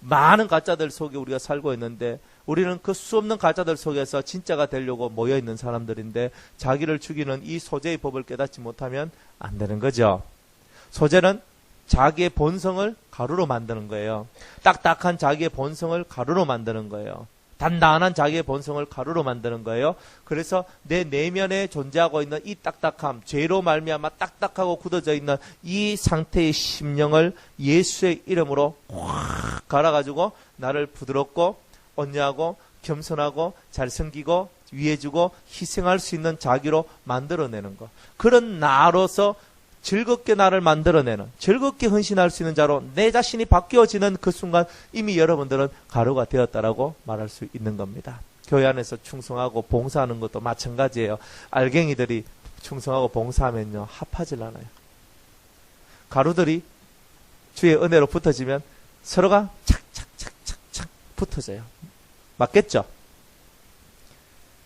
많은 가짜들 속에 우리가 살고 있는데 우리는 그 수 없는 가짜들 속에서 진짜가 되려고 모여있는 사람들인데 자기를 죽이는 이 소재의 법을 깨닫지 못하면 안 되는 거죠. 소재는 자기의 본성을 가루로 만드는 거예요. 딱딱한 자기의 본성을 가루로 만드는 거예요. 단단한 자기의 본성을 가루로 만드는 거예요. 그래서 내 내면에 존재하고 있는 이 딱딱함, 죄로 말미암아 딱딱하고 굳어져 있는 이 상태의 심령을 예수의 이름으로 확 갈아가지고 나를 부드럽고 온유하고 겸손하고 잘생기고 위해주고 희생할 수 있는 자기로 만들어내는 것. 그런 나로서 즐겁게 나를 만들어내는, 즐겁게 헌신할 수 있는 자로 내 자신이 바뀌어지는 그 순간 이미 여러분들은 가루가 되었다라고 말할 수 있는 겁니다. 교회 안에서 충성하고 봉사하는 것도 마찬가지예요. 알갱이들이 충성하고 봉사하면요 합하질 않아요. 가루들이 주의 은혜로 붙어지면 서로가 착착착착착 붙어져요. 맞겠죠?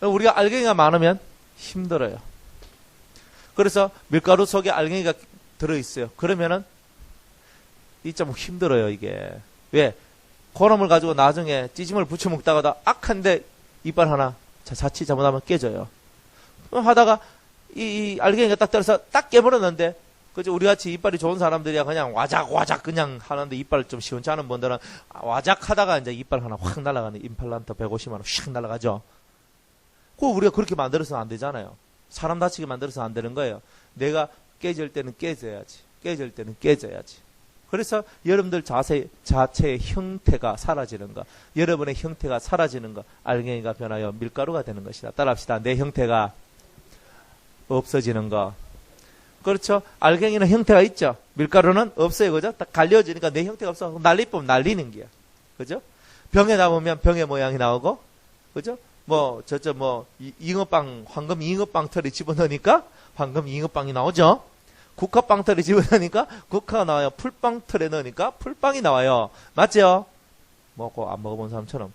우리가 알갱이가 많으면 힘들어요. 그래서 밀가루 속에 알갱이가 들어있어요. 그러면은 이 좀 힘들어요, 이게. 왜? 고름을 가지고 나중에 찌짐을 부쳐 먹다가도 악한데 이빨 하나 자칫 잘못하면 깨져요. 하다가 이 알갱이가 딱 들어서 딱 깨버렸는데, 그죠? 우리 같이 이빨이 좋은 사람들이야 그냥 와작와작 그냥 하는데 이빨 좀 시원치 않은 분들은 와작 하다가 이제 이빨 하나 확 날아가는 임플란트 150만 원 휙 날아가죠. 그거 우리가 그렇게 만들어서는 안 되잖아요. 사람 다치게 만들어서 안 되는 거예요. 내가 깨질 때는 깨져야지. 깨질 때는 깨져야지. 그래서 여러분들 자체의 형태가 사라지는 것. 여러분의 형태가 사라지는 것. 알갱이가 변하여 밀가루가 되는 것이다. 따라합시다. 내 형태가 없어지는 것. 그렇죠? 알갱이는 형태가 있죠. 밀가루는 없어요. 그죠? 딱 갈려지니까 내 형태가 없어. 난리 뽑으면 날리는 게야. 그죠? 병에 담으면 병의 모양이 나오고, 그죠? 잉어빵, 황금 잉어빵 털이 집어넣으니까 황금 잉어빵이 나오죠? 국화빵 털이 집어넣으니까 국화가 나와요. 풀빵 털에 넣으니까 풀빵이 나와요. 맞죠? 그거 안 먹어본 사람처럼.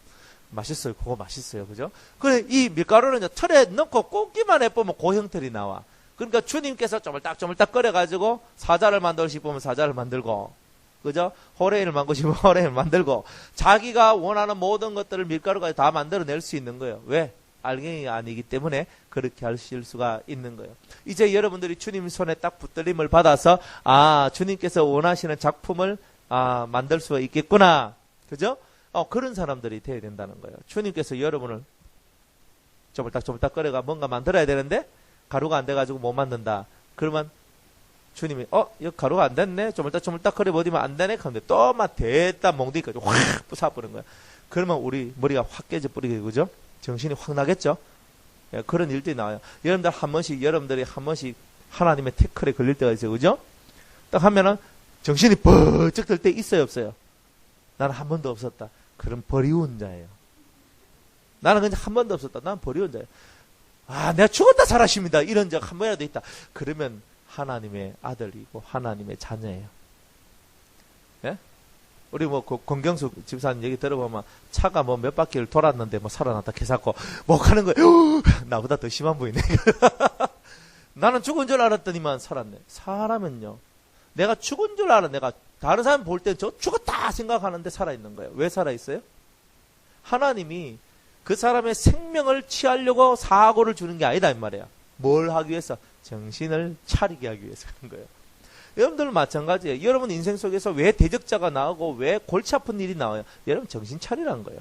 맛있어요. 그거 맛있어요. 그죠? 그래, 이 밀가루는 털에 넣고 꽂기만 해보면 그 형태이 나와. 그러니까 주님께서 쪼물딱 끓여가지고 사자를 만들고 싶으면 사자를 만들고, 그죠? 호레이를 만들고 싶으면 호레이를 만들고, 자기가 원하는 모든 것들을 밀가루까지 다 만들어낼 수 있는 거예요. 왜? 알갱이가 아니기 때문에 그렇게 하실 수가 있는 거예요. 이제 여러분들이 주님 손에 딱 붙들림을 받아서, 주님께서 원하시는 작품을, 만들 수가 있겠구나. 그죠? 그런 사람들이 돼야 된다는 거예요. 주님께서 여러분을 쪼물딱 끓여가 뭔가 만들어야 되는데, 가루가 안 돼가지고 못 만든다. 그러면 주님이 이거 가루가 안 됐네. 쪼물딱 끓여 버리면 안 되네. 그런데 또 막 됐다 몽둥이까지 확 부숴버리는 거야. 그러면 우리 머리가 확 깨져 버리게, 그죠? 정신이 확 나겠죠? 예, 그런 일들이 나와요. 여러분들이 한 번씩 하나님의 태클에 걸릴 때가 있어요. 그죠? 딱 하면은 정신이 번쩍 들 때 있어요, 없어요? 나는 한 번도 없었다. 그럼 버리운 자예요. 나는 그냥 한 번도 없었다. 나는 버리운 자예요. 내가 죽었다 살아십니다. 이런 적 한 번이라도 있다. 그러면 하나님의 아들이고 하나님의 자녀예요. 예? 우리 권경수 집사님 얘기 들어보면 차가 몇 바퀴를 돌았는데 살아났다 개사고 하는 거예요. 나보다 더 심한 분이네. 나는 죽은 줄 알았더니만 살았네. 사람은요, 내가 죽은 줄 알아. 내가 다른 사람 볼 때 저 죽었다 생각하는데 살아있는 거예요. 왜 살아있어요? 하나님이 그 사람의 생명을 취하려고 사고를 주는 게 아니다 이 말이야. 뭘 하기 위해서? 정신을 차리게 하기 위해서 그런 거예요. 여러분들은 마찬가지예요. 여러분 인생 속에서 왜 대적자가 나오고 왜 골치 아픈 일이 나와요? 여러분 정신 차리라는 거예요.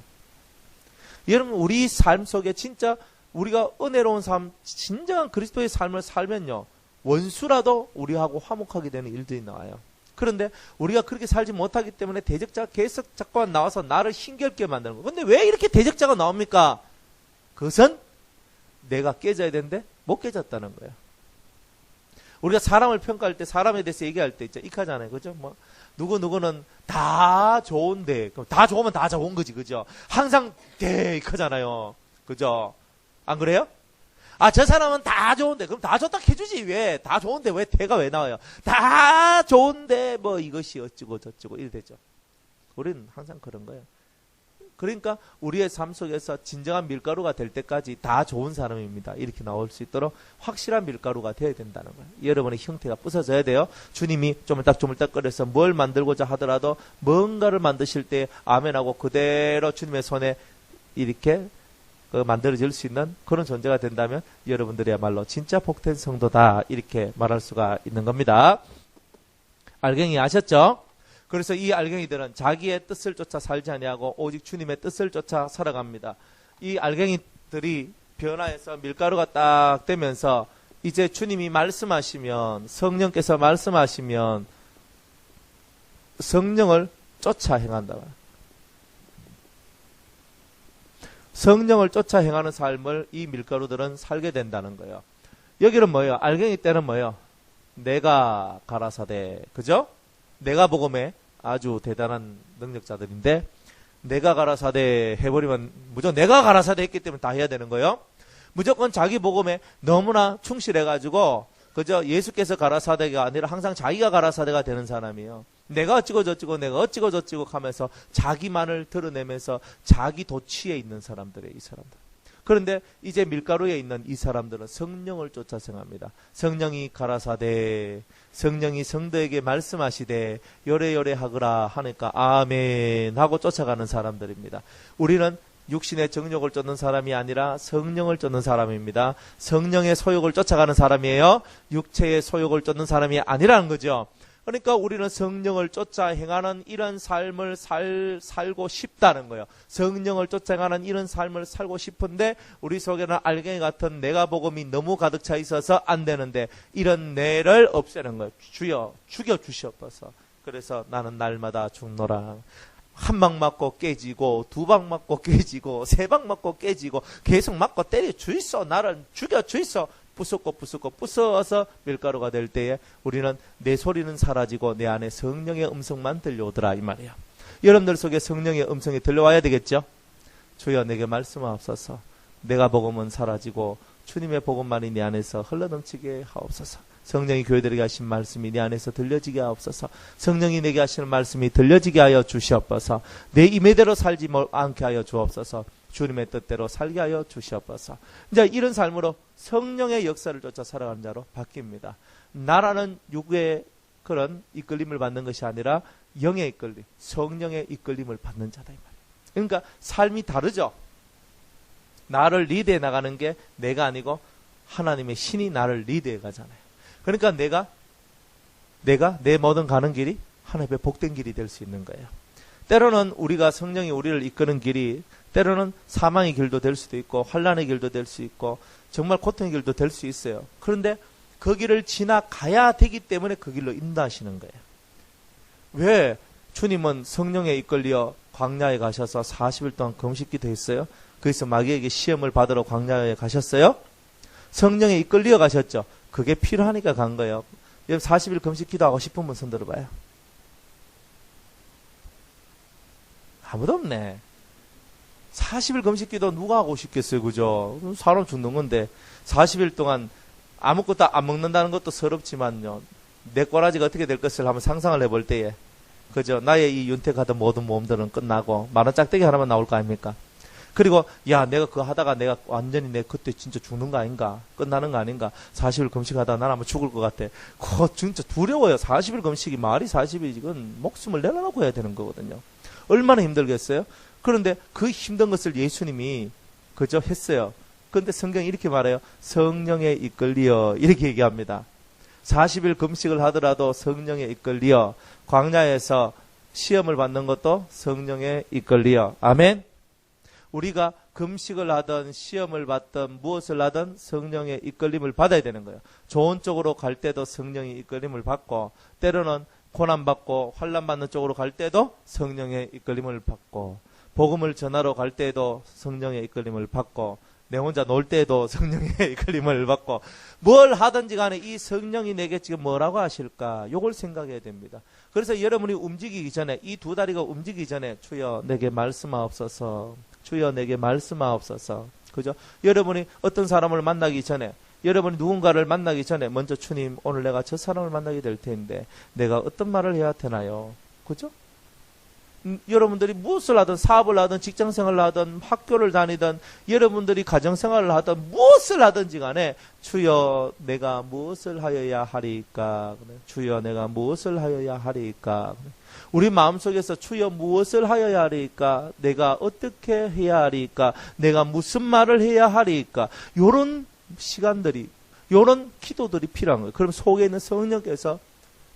여러분 우리 삶 속에 진짜 우리가 은혜로운 삶, 진정한 그리스도의 삶을 살면요, 원수라도 우리하고 화목하게 되는 일들이 나와요. 그런데 우리가 그렇게 살지 못하기 때문에 대적자가 계속 자꾸만 나와서 나를 힘겹게 만드는 거예요. 근데 왜 이렇게 대적자가 나옵니까? 그것은 내가 깨져야 되는데 못 깨졌다는 거예요. 우리가 사람을 평가할 때 사람에 대해서 얘기할 때 있죠. 익하잖아요. 그죠? 뭐 누구는 다 좋은데 그럼 다 좋으면 다 좋은 거지. 그죠? 항상 익하잖아요. 그죠? 안 그래요? 아, 저 사람은 다 좋은데 그럼 다 좋다 해주지. 왜? 다 좋은데 왜 대가 왜 나와요? 다 좋은데 뭐 이것이 어쩌고 저쩌고 이래 되죠. 우리는 항상 그런 거예요. 그러니까 우리의 삶 속에서 진정한 밀가루가 될 때까지 다 좋은 사람입니다. 이렇게 나올 수 있도록 확실한 밀가루가 되어야 된다는 거예요. 여러분의 형태가 부서져야 돼요. 주님이 조물딱조물딱거려서 뭘 만들고자 하더라도 뭔가를 만드실 때 아멘하고 그대로 주님의 손에 이렇게 만들어질 수 있는 그런 존재가 된다면 여러분들이야말로 진짜 복된 성도다 이렇게 말할 수가 있는 겁니다. 알갱이 아셨죠? 그래서 이 알갱이들은 자기의 뜻을 쫓아 살지 아니하고 오직 주님의 뜻을 쫓아 살아갑니다. 이 알갱이들이 변화해서 밀가루가 딱 되면서 이제 주님이 말씀하시면 성령께서 말씀하시면 성령을 쫓아 행한다. 성령을 쫓아 행하는 삶을 이 밀가루들은 살게 된다는 거예요. 여기는 뭐예요? 알갱이 때는 뭐예요? 내가 가라사대. 그죠? 내가 복음에 아주 대단한 능력자들인데 내가 가라사대 해버리면 무조건 내가 가라사대 했기 때문에 다 해야 되는 거예요. 무조건 자기 복음에 너무나 충실해가지고 그저 예수께서 가라사대가 아니라 항상 자기가 가라사대가 되는 사람이에요. 내가 어찌고 저찌고 내가 어찌고 저찌고 하면서 자기만을 드러내면서 자기 도취에 있는 사람들이에요. 이 사람들. 그런데 이제 밀가루에 있는 이 사람들은 성령을 쫓아 생합니다. 성령이 가라사대, 성령이 성도에게 말씀하시되 요래요래 하거라 하니까 아멘 하고 쫓아가는 사람들입니다. 우리는 육신의 정욕을 쫓는 사람이 아니라 성령을 쫓는 사람입니다. 성령의 소욕을 쫓아가는 사람이에요. 육체의 소욕을 쫓는 사람이 아니라는 거죠. 그러니까 우리는 성령을 쫓아 행하는 이런 삶을 살고 싶다는 거예요. 성령을 쫓아 행하는 이런 삶을 살고 싶은데 우리 속에는 알갱이 같은 내가 복음이 너무 가득 차 있어서 안 되는데 이런 뇌를 없애는 거예요. 주여 죽여 주시옵소서. 그래서 나는 날마다 죽노라. 한 방 맞고 깨지고 두 방 맞고 깨지고 세 방 맞고 깨지고 계속 맞고 때려 주이소. 나를 죽여 주이소. 부숴서 밀가루가 될 때에 우리는 내 소리는 사라지고 내 안에 성령의 음성만 들려오더라 이 말이에요. 여러분들 속에 성령의 음성이 들려와야 되겠죠? 주여 내게 말씀하옵소서. 내가 복음은 사라지고 주님의 복음만이 내 안에서 흘러넘치게 하옵소서. 성령이 교회들에게 하신 말씀이 내 안에서 들려지게 하옵소서. 성령이 내게 하시는 말씀이 들려지게 하여 주시옵소서. 내 임의대로 살지 않게 하여 주옵소서. 주님의 뜻대로 살게 하여 주시옵소서. 이제 이런 삶으로 성령의 역사를 쫓아 살아가는 자로 바뀝니다. 나라는 육의 그런 이끌림을 받는 것이 아니라 영의 이끌림, 성령의 이끌림을 받는 자다 이 말이에요. 그러니까 삶이 다르죠. 나를 리드해 나가는 게 내가 아니고 하나님의 신이 나를 리드해 가잖아요. 그러니까 내가 내 모든 가는 길이 하나님의 복된 길이 될 수 있는 거예요. 때로는 우리가 성령이 우리를 이끄는 길이 때로는 사망의 길도 될 수도 있고 환난의 길도 될 수 있고 정말 고통의 길도 될 수 있어요. 그런데 그 길을 지나가야 되기 때문에 그 길로 인도하시는 거예요. 왜 주님은 성령에 이끌려 광야에 가셔서 40일 동안 금식기도 했어요? 그래서 마귀에게 시험을 받으러 광야에 가셨어요? 성령에 이끌려 가셨죠. 그게 필요하니까 간 거예요. 40일 금식기도 하고 싶은 분 손 들어봐요. 아무도 없네. 40일 금식기도 누가 하고 싶겠어요, 그죠? 사람 죽는 건데 40일 동안 아무것도 안 먹는다는 것도 서럽지만요. 내 꼬라지가 어떻게 될 것을 한번 상상을 해볼 때에, 그죠? 나의 이 윤택하던 모든 모험들은 끝나고 만원 짝대기 하나만 나올 거 아닙니까? 그리고 야 내가 그거 하다가 내가 완전히 내 그때 진짜 죽는 거 아닌가? 끝나는 거 아닌가? 40일 금식하다가 난 아마 죽을 것 같아. 그거 진짜 두려워요. 40일 금식이 말이 40일 이건 목숨을 내려놓고 해야 되는 거거든요. 얼마나 힘들겠어요? 그런데 그 힘든 것을 예수님이 그저 했어요. 그런데 성경이 이렇게 말해요. 성령에 이끌리어 이렇게 얘기합니다. 40일 금식을 하더라도 성령에 이끌리어 광야에서 시험을 받는 것도 성령에 이끌리어. 아멘. 우리가 금식을 하든 시험을 받든 무엇을 하든 성령의 이끌림을 받아야 되는 거예요. 좋은 쪽으로 갈 때도 성령의 이끌림을 받고 때로는 고난받고 환난받는 쪽으로 갈 때도 성령의 이끌림을 받고, 복음을 전하러 갈 때에도 성령의 이끌림을 받고, 내 혼자 놀 때에도 성령의 이끌림을 받고, 뭘 하든지 간에 이 성령이 내게 지금 뭐라고 하실까? 요걸 생각해야 됩니다. 그래서 여러분이 움직이기 전에, 이 두 다리가 움직이기 전에 주여 내게 말씀하옵소서, 주여 내게 말씀하옵소서. 그죠? 여러분이 어떤 사람을 만나기 전에, 여러분이 누군가를 만나기 전에 먼저 주님, 오늘 내가 저 사람을 만나게 될 텐데 내가 어떤 말을 해야 되나요? 그죠? 여러분들이 무엇을 하든, 사업을 하든, 직장생활을 하든, 학교를 다니든, 여러분들이 가정생활을 하든, 무엇을 하든지 간에 주여 내가 무엇을 하여야 하리까? 주여 내가 무엇을 하여야 하리까? 우리 마음속에서 주여 무엇을 하여야 하리까? 내가 어떻게 해야 하리까? 내가 무슨 말을 해야 하리까? 요런 시간들이, 요런 기도들이 필요한 거예요. 그럼 속에 있는 성령께서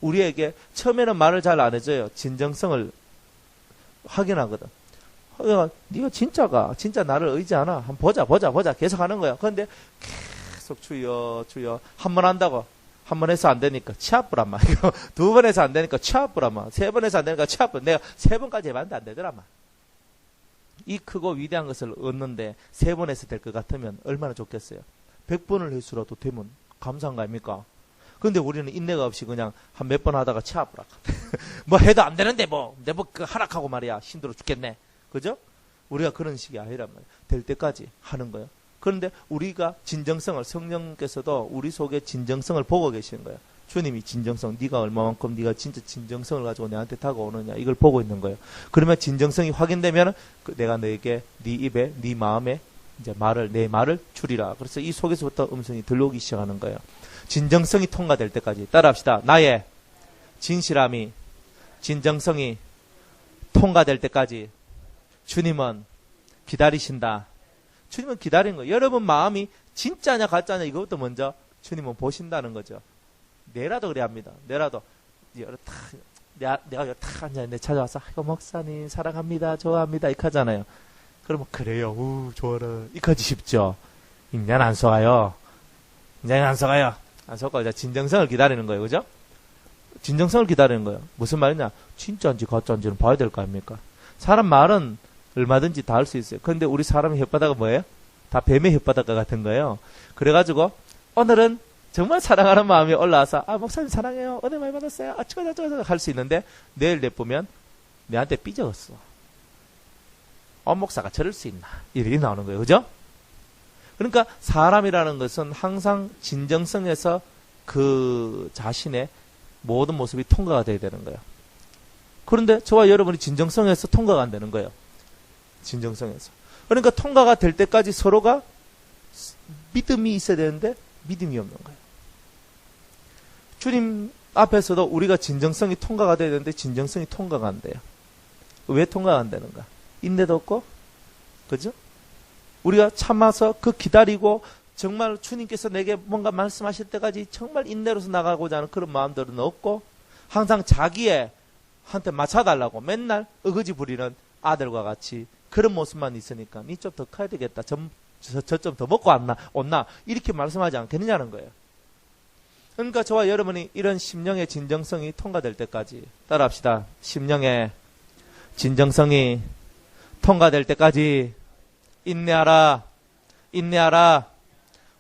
우리에게 처음에는 말을 잘 안 해줘요. 진정성을 확인하거든. 네가 진짜 나를 의지하나? 한번 보자 계속 하는 거야. 그런데 계속 주여 한 번 한다고, 한 번 해서 안 되니까 치아뿌란마. 두 번 해서 안 되니까 치아뿌란마. 세 번 해서 안 되니까 치아뿌. 내가 세 번까지 해봤는데 안 되더라마. 이 크고 위대한 것을 얻는데 세 번 해서 될 것 같으면 얼마나 좋겠어요. 100번을 해서라도 되면 감사한 거 아닙니까? 근데 우리는 인내가 없이 그냥 한 몇 번 하다가 치아뿌락. 뭐 해도 안 되는데 내뭐 하락하고 말이야. 힘들어 죽겠네. 그죠? 우리가 그런 식이 아니란 말이야. 될 때까지 하는 거예요. 그런데 우리가 진정성을, 성령께서도 우리 속에 진정성을 보고 계시는 거예요. 주님이 진정성, 네가 얼마만큼 네가 진짜 진정성을 가지고 내한테 다가오느냐, 이걸 보고 있는 거예요. 그러면 진정성이 확인되면 내가 너에게 네 입에, 네 마음에 이제 내 말을 주리라. 그래서 이 속에서부터 음성이 들려오기 시작하는 거예요. 진정성이 통과될 때까지. 따라합시다. 나의 진실함이, 진정성이 통과될 때까지 주님은 기다리신다. 주님은 기다리는 거예요. 여러분 마음이 진짜냐 가짜냐 이것부터 먼저 주님은 보신다는 거죠. 내라도 그래 합니다. 내라도 내가 여기 탁 앉아있는데 찾아와서 아이고 목사님 사랑합니다, 좋아합니다 이렇게 하잖아요. 그러면 그래요, 좋아라 이까지 쉽죠. 인연 안 속아요. 인연 안 속아요. 안 속고 이제 진정성을 기다리는 거예요. 그죠? 진정성을 기다리는 거예요. 무슨 말이냐? 진짜인지 가짜인지는 봐야 될 거 아닙니까? 사람 말은 얼마든지 다 할 수 있어요. 그런데 우리 사람의 혓바닥은 뭐예요? 다 뱀의 혓바닥과 같은 거예요. 그래가지고 오늘은 정말 사랑하는 마음이 올라와서 목사님 사랑해요, 은혜 많이 받았어요, 어쩌고저쩌고 할 수 있는데 내일 내보면 내한테 삐져갔어. 목사가 저럴 수 있나? 이렇게 나오는 거예요. 그죠? 그러니까 사람이라는 것은 항상 진정성에서 그 자신의 모든 모습이 통과가 돼야 되는 거예요. 그런데 저와 여러분이 진정성에서 통과가 안 되는 거예요. 진정성에서. 그러니까 통과가 될 때까지 서로가 믿음이 있어야 되는데 믿음이 없는 거예요. 주님 앞에서도 우리가 진정성이 통과가 돼야 되는데 진정성이 통과가 안 돼요. 왜 통과가 안 되는가? 인내도 없고, 그죠? 우리가 참아서 그 기다리고 정말 주님께서 내게 뭔가 말씀하실 때까지 정말 인내로서 나가고자 하는 그런 마음들은 없고, 항상 자기한테 맞춰달라고 맨날 어거지 부리는 아들과 같이 그런 모습만 있으니까 니 좀 더 커야 되겠다, 저 좀 더 먹고 온나 이렇게 말씀하지 않겠느냐는 거예요. 그러니까 저와 여러분이 이런 심령의 진정성이 통과될 때까지, 따라합시다. 심령의 진정성이 통과될 때까지 인내하라.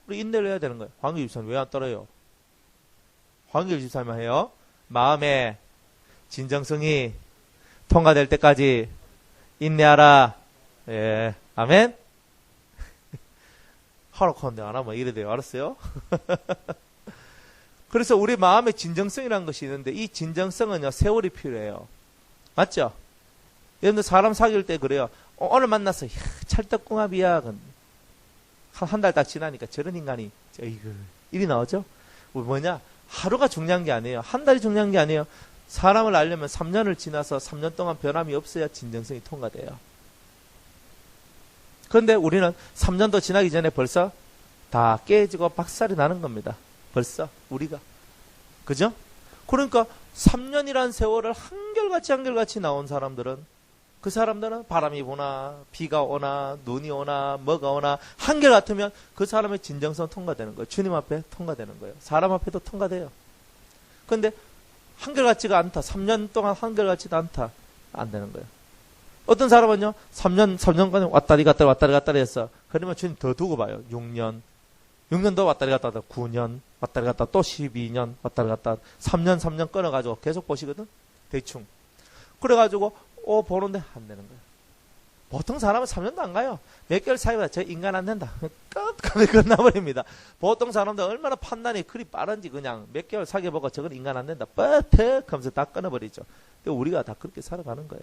우리 인내를 해야 되는 거예요. 황길 집사님 왜 안 따라요? 황길 집사님 해요. 마음의 진정성이 통과될 때까지 인내하라. 예, 아멘. 하락하는데 안 하면 이래 돼요. 알았어요? 그래서 우리 마음의 진정성이라는 것이 있는데 이 진정성은요, 세월이 필요해요. 맞죠? 여러분들 사람 사귈 때 그래요. 오늘 만나서 찰떡궁합이야. 한 달 딱 지나니까 저런 인간이 일이 나오죠? 뭐냐? 하루가 중요한 게 아니에요. 한 달이 중요한 게 아니에요. 사람을 알려면 3년을 지나서 3년 동안 변함이 없어야 진정성이 통과돼요. 그런데 우리는 3년도 지나기 전에 벌써 다 깨지고 박살이 나는 겁니다. 벌써 우리가. 그죠? 그러니까 3년이란 세월을 한결같이 나온 사람들은, 그 사람들은 바람이 부나 비가 오나 눈이 오나 뭐가 오나 한결같으면 그 사람의 진정성 통과되는 거예요. 주님 앞에 통과되는 거예요. 사람 앞에도 통과돼요. 그런데 한결같지가 않다. 3년 동안 한결같지도 않다. 안 되는 거예요. 어떤 사람은요, 3년간에 왔다리 갔다리 했어. 그러면 주님 더 두고 봐요. 6년 더 왔다리 갔다 9년, 왔다리 갔다 또 12년, 왔다리 갔다 3년 끊어가지고 계속 보시거든? 대충. 그래가지고, 보는데 안 되는 거예요. 보통 사람은 3년도 안 가요. 몇 개월 사이보다 저 인간 안 된다. 끝! 끝나버립니다. 보통 사람들 얼마나 판단이 그리 빠른지 그냥 몇 개월 사귀어보고 저건 인간 안 된다. 뻑! 하면서 다 끊어버리죠. 근데 우리가 다 그렇게 살아가는 거예요.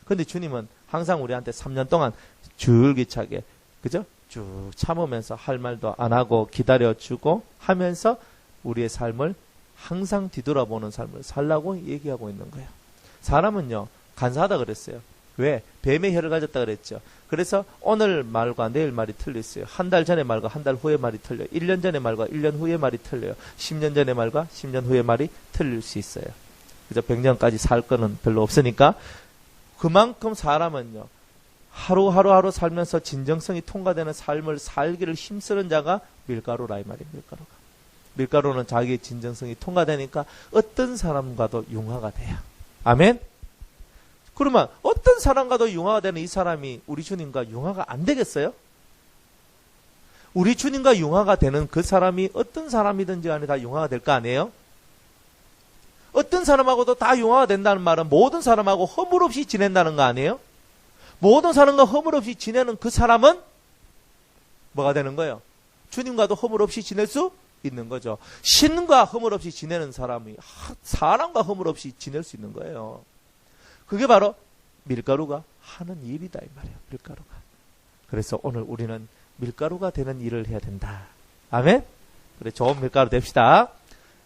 근데 주님은 항상 우리한테 3년 동안 줄기차게, 그죠? 쭉 참으면서 할 말도 안 하고 기다려주고 하면서 우리의 삶을 항상 뒤돌아보는 삶을 살라고 얘기하고 있는 거예요. 사람은요, 간사하다 그랬어요. 왜? 뱀의 혀를 가졌다 그랬죠. 그래서 오늘 말과 내일 말이 틀렸어요. 한 달 전의 말과 한 달 후의 말이 틀려요. 1년 전의 말과 1년 후의 말이 틀려요. 10년 전의 말과 10년 후의 말이 틀릴 수 있어요. 그죠? 100년까지 살 거는 별로 없으니까. 그만큼 사람은요, 하루 살면서 진정성이 통과되는 삶을 살기를 힘쓰는 자가 밀가루라 이 말이에요. 밀가루는 자기의 진정성이 통과되니까 어떤 사람과도 융화가 돼요. 아멘? 그러면 어떤 사람과도 융화가 되는 이 사람이 우리 주님과 융화가 안 되겠어요? 우리 주님과 융화가 되는 그 사람이 어떤 사람이든지 간에 다 융화가 될 거 아니에요? 어떤 사람하고도 다 융화가 된다는 말은 모든 사람하고 허물 없이 지낸다는 거 아니에요? 모든 사람과 허물 없이 지내는 그 사람은 뭐가 되는 거예요? 주님과도 허물 없이 지낼 수 있는 거죠. 신과 허물 없이 지내는 사람이 사람과 허물 없이 지낼 수 있는 거예요. 그게 바로 밀가루가 하는 일이다 이 말이에요. 밀가루가. 그래서 오늘 우리는 밀가루가 되는 일을 해야 된다. 아멘? 그래, 좋은 밀가루 됩시다.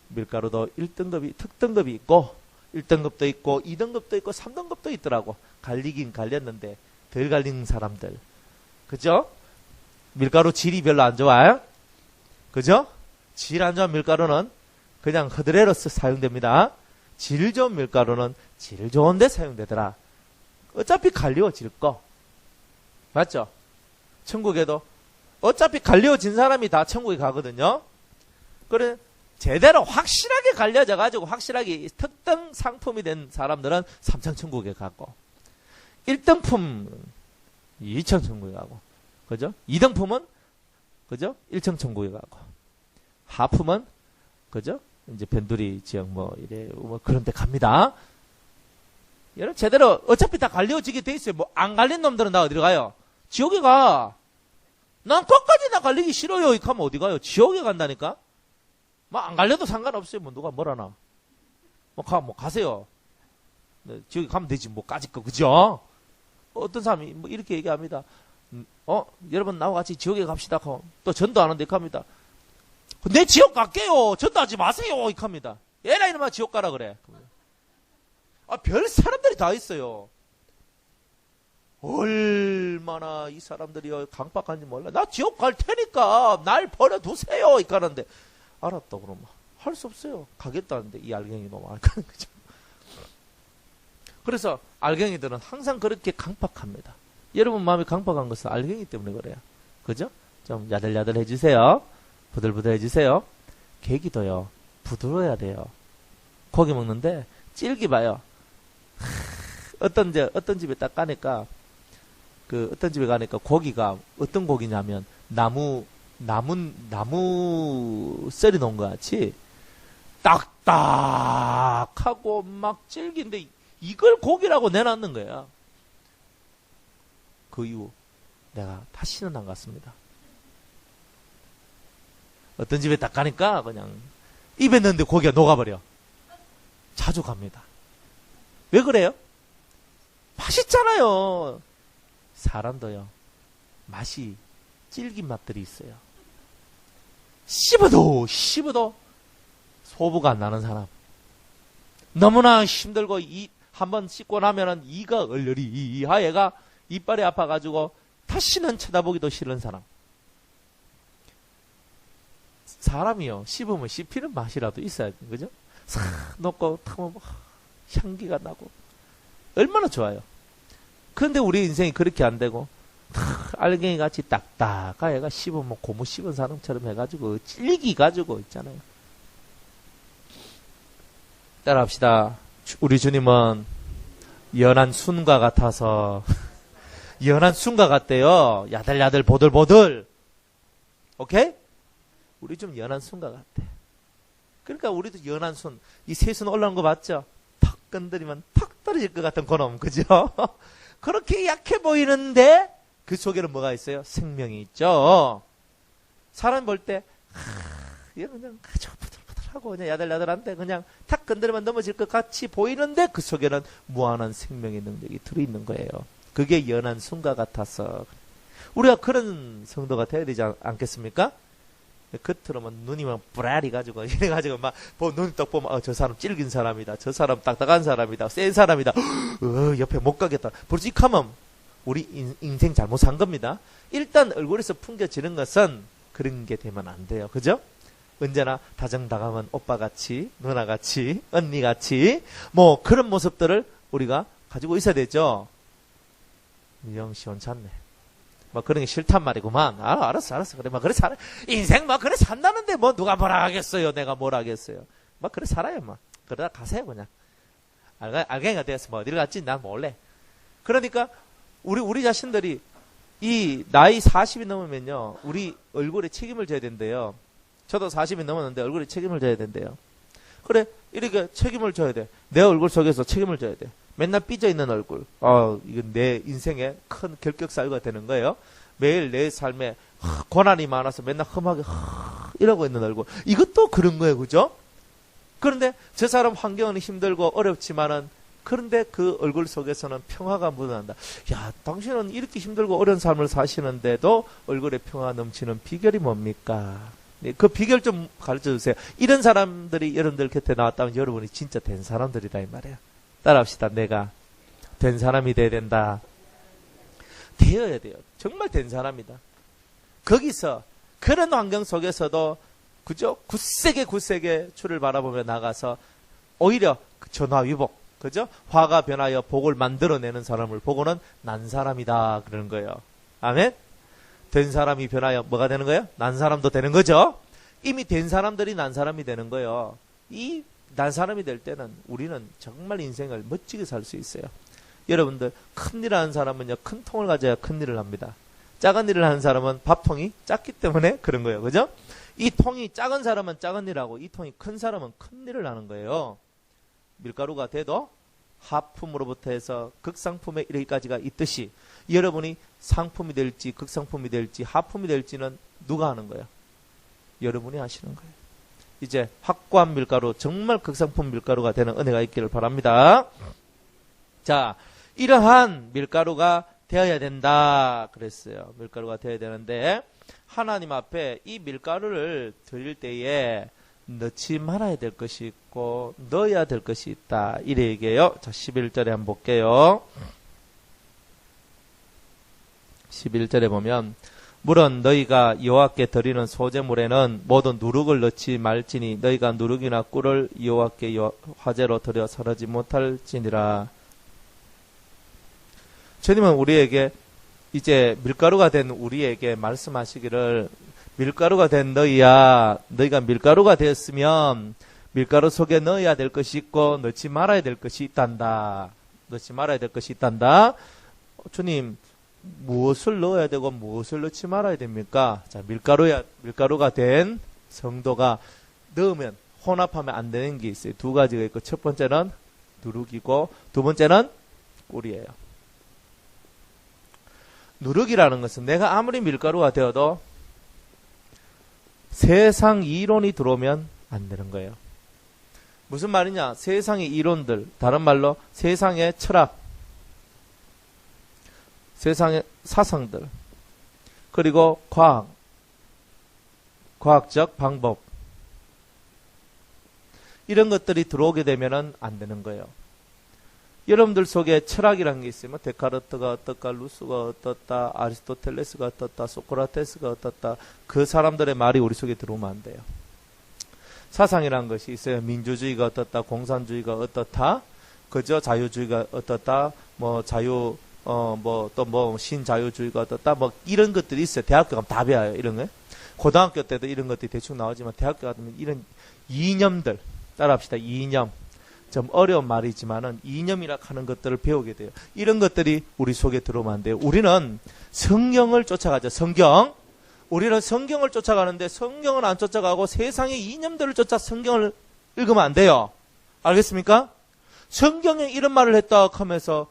밀가루도 1등급이 특등급이 있고 1등급도 있고 2등급도 있고 3등급도 있더라고. 갈리긴 갈렸는데 덜 갈린 사람들. 그죠? 밀가루 질이 별로 안 좋아요. 그죠? 질 안 좋은 밀가루는 그냥 허드레러스 사용됩니다. 질 좋은 밀가루는 질 좋은데 사용되더라. 어차피 갈리워질 거. 맞죠? 천국에도 어차피 갈리워진 사람이 다 천국에 가거든요. 그래, 제대로 확실하게 갈려져 가지고 확실하게 특등 상품이 된 사람들은 삼천천국에 가고 1등품 2천천국에 가고, 그죠? 2등품은 그죠? 1천천국에 가고, 하품은 그죠? 이제 변두리 지역 이래 그런 데 갑니다. 여러분 제대로 어차피 다 갈려지게 돼 있어요. 안 갈린 놈들은 다 어디로 가요? 지옥에 가. 난 끝까지 나 갈리기 싫어요. 이렇게 하면 어디 가요? 지옥에 간다니까. 안 갈려도 상관없어요. 누가 뭐라나. 가세요. 네, 지옥에 가면 되지. 까짓 거, 그죠? 어떤 사람이 이렇게 얘기합니다. 여러분 나와 같이 지옥에 갑시다. 또 전도 안 하는데 갑니다. 내 지옥 갈게요. 전도하지 마세요. 이렇게 합니다. 얘라 이놈아 지옥 가라 그래. 별 사람들이 다 있어요. 얼마나 이 사람들이 강박한지 몰라. 나 지옥 갈 테니까 날 버려두세요. 이렇게 하는데, 알았다 그러면 할 수 없어요. 가겠다는데 이 알갱이 너무 알거든. 그죠? 그래서 알갱이들은 항상 그렇게 강박합니다. 여러분 마음이 강박한 것은 알갱이 때문에 그래요. 그죠? 좀 야들야들 해주세요. 부들부들 해주세요. 계기도요, 부드러워야 돼요. 고기 먹는데 찔기 봐요. 어떤 집에 딱 가니까, 어떤 집에 가니까 고기가 어떤 고기냐면 나무 썰이 놓은 것 같이 딱딱하고 막 질긴데 이걸 고기라고 내놨는 거야. 그 이후 내가 다시는 안 갔습니다. 어떤 집에 딱 가니까 그냥 입에 넣는데 고기가 녹아버려. 자주 갑니다. 왜 그래요? 맛있잖아요. 사람도요, 맛이 질긴 맛들이 있어요. 씹어도 소부가 안 나는 사람. 너무나 힘들고 한번 씹고 나면은 이가 얼얼이 얘가 이빨이 아파가지고 다시는 쳐다보기도 싫은 사람. 사람이요, 씹으면 씹히는 맛이라도 있어야 돼. 그죠? 싹 넣고 타면 향기가 나고 얼마나 좋아요. 그런데 우리 인생이 그렇게 안 되고 알갱이 같이 딱딱하 얘가 씹으면 고무 씹은 사람처럼 해가지고 찔기 가지고 있잖아요. 따라합시다. 우리 주님은 연한 순과 같아서 연한 순과 같대요. 야들야들 보들보들. 오케이? 우리 좀 연한 순과 같아. 그러니까 우리도 연한 순, 이 새순 올라오는 거 봤죠? 턱 건드리면 턱 떨어질 것 같은 그놈, 그죠? 그렇게 약해 보이는데 그 속에는 뭐가 있어요? 생명이 있죠. 사람 볼 때 얘 그냥 아주 부들부들하고 그냥 야들야들한데 그냥 탁 건드리면 넘어질 것 같이 보이는데 그 속에는 무한한 생명의 능력이 들어있는 거예요. 그게 연한 순과 같아서 우리가 그런 성도가 돼야 되지 않겠습니까? 겉으로만 눈이 막 뿌라리 가지고 이래가지고 막 눈이 딱 보면 저 사람 찔긴 사람이다, 저 사람 딱딱한 사람이다, 센 사람이다, 옆에 못 가겠다. 벌써 이카면 우리 인생 잘못 산 겁니다. 일단 얼굴에서 풍겨지는 것은 그런 게 되면 안 돼요. 그죠? 언제나 다정다감한 오빠같이, 누나같이, 언니같이 뭐 그런 모습들을 우리가 가지고 있어야 되죠. 영 시원찮네. 뭐 그런 게 싫단 말이구만. 알았어. 그래, 뭐 그래 살아. 인생 뭐 그래 산다는데 뭐 누가 뭐라 하겠어요. 내가 뭐라 하겠어요. 뭐 그래 살아요, 뭐. 그러다 가세요, 그냥. 알갱이가 되었어. 뭐 어디를 갔지? 난 몰래. 그러니까 우리 자신들이 이 나이 40이 넘으면요, 우리 얼굴에 책임을 져야 된대요. 저도 40이 넘었는데 얼굴에 책임을 져야 된대요. 그래, 이렇게 책임을 져야 돼. 내 얼굴 속에서 책임을 져야 돼. 맨날 삐져 있는 얼굴. 이건 내 인생의 큰 결격사유가 되는 거예요. 매일 내 삶에 고난이 많아서 맨날 험하게 이러고 있는 얼굴. 이것도 그런 거예요, 그죠? 그런데 저 사람 환경은 힘들고 어렵지만은 그런데 그 얼굴 속에서는 평화가 묻어난다. 야, 당신은 이렇게 힘들고 어려운 삶을 사시는데도 얼굴에 평화 넘치는 비결이 뭡니까? 그 비결 좀 가르쳐 주세요. 이런 사람들이 여러분들 곁에 나왔다면 여러분이 진짜 된 사람들이다 이 말이에요. 따라합시다. 내가 된 사람이 돼야 된다. 되어야 돼요. 정말 된 사람이다. 거기서 그런 환경 속에서도 그죠? 굳세게 주를 바라보며 나가서 오히려 전화위복, 그죠? 화가 변하여 복을 만들어내는 사람을 보고는 난 사람이다 그러는 거예요. 아멘? 된 사람이 변하여 뭐가 되는 거예요? 난 사람도 되는 거죠. 이미 된 사람들이 난 사람이 되는 거예요. 이 난 사람이 될 때는 우리는 정말 인생을 멋지게 살 수 있어요. 여러분들 큰일 하는 사람은요, 큰 통을 가져야 큰 일을 합니다. 작은 일을 하는 사람은 밥통이 작기 때문에 그런 거예요. 그죠? 이 통이 작은 사람은 작은 일을 하고 이 통이 큰 사람은 큰 일을 하는 거예요. 밀가루가 돼도 하품으로부터 해서 극상품에 이르기까지가 있듯이 여러분이 상품이 될지 극상품이 될지 하품이 될지는 누가 하는 거예요? 여러분이 하시는 거예요. 이제 확고한 밀가루, 정말 극상품 밀가루가 되는 은혜가 있기를 바랍니다. 자, 이러한 밀가루가 되어야 된다 그랬어요. 밀가루가 되어야 되는데 하나님 앞에 이 밀가루를 드릴 때에 넣지 말아야 될 것이 있고 넣어야 될 것이 있다. 이래 얘기해요. 자, 11절에 한번 볼게요. 11절에 보면 물은 너희가 여호와께 드리는 소제물에는 모든 누룩을 넣지 말지니 너희가 누룩이나 꿀을 여호와께 화제로 드려 설하지 못할지니라. 주님은 우리에게 이제 밀가루가 된 우리에게 말씀하시기를 밀가루가 된 너희야, 너희가 밀가루가 되었으면 밀가루 속에 넣어야 될 것이 있고 넣지 말아야 될 것이 있단다. 넣지 말아야 될 것이 있단다. 주님, 무엇을 넣어야 되고 무엇을 넣지 말아야 됩니까? 자, 밀가루가 된 성도가 넣으면 혼합하면 안 되는 게 있어요. 두 가지가 있고 첫 번째는 누룩이고 두 번째는 꿀이에요. 누룩이라는 것은 내가 아무리 밀가루가 되어도 세상 이론이 들어오면 안 되는 거예요. 무슨 말이냐? 세상의 이론들, 다른 말로 세상의 철학, 세상의 사상들, 그리고 과학적 방법, 이런 것들이 들어오게 되면 안 되는 거예요. 여러분들 속에 철학이라는 게 있으면 데카르트가 어떻다, 루스가 어떻다, 아리스토텔레스가 어떻다, 소크라테스가 어떻다, 그 사람들의 말이 우리 속에 들어오면 안 돼요. 사상이라는 것이 있어요. 민주주의가 어떻다, 공산주의가 어떻다, 그저 자유주의가 어떻다, 뭐 자유 신자유주의가 어떻다, 뭐 이런 것들이 있어요. 대학교 가면 다 배워요. 이런 거. 고등학교 때도 이런 것들이 대충 나오지만 대학교 가면 이런 이념들, 따라합시다. 이념. 좀 어려운 말이지만은 이념이라 하는 것들을 배우게 돼요. 이런 것들이 우리 속에 들어오면 안 돼요. 우리는 성경을 쫓아가죠. 성경. 우리는 성경을 쫓아가는데 성경을 안 쫓아가고 세상의 이념들을 쫓아 성경을 읽으면 안 돼요. 알겠습니까? 성경에 이런 말을 했다 하면서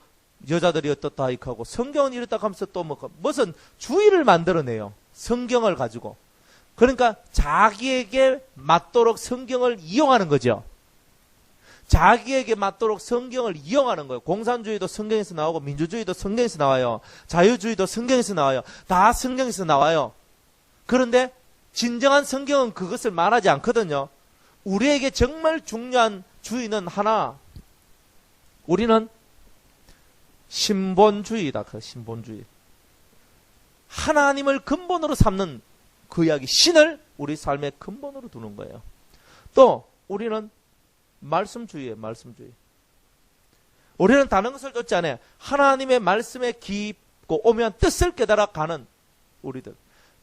여자들이 어떻다 하고 성경은 이랬다 하면서 또 뭐 무슨 주의를 만들어내요. 성경을 가지고. 그러니까 자기에게 맞도록 성경을 이용하는 거죠. 자기에게 맞도록 성경을 이용하는 거예요. 공산주의도 성경에서 나오고 민주주의도 성경에서 나와요. 자유주의도 성경에서 나와요. 다 성경에서 나와요. 그런데 진정한 성경은 그것을 말하지 않거든요. 우리에게 정말 중요한 주의는 하나. 우리는 신본주의다. 그 신본주의. 하나님을 근본으로 삼는 그 이야기, 신을 우리 삶의 근본으로 두는 거예요. 또 우리는 말씀주의예요. 말씀주의. 우리는 다른 것을 쫓지 않아요. 하나님의 말씀에 깊고 오묘한 뜻을 깨달아 가는 우리들.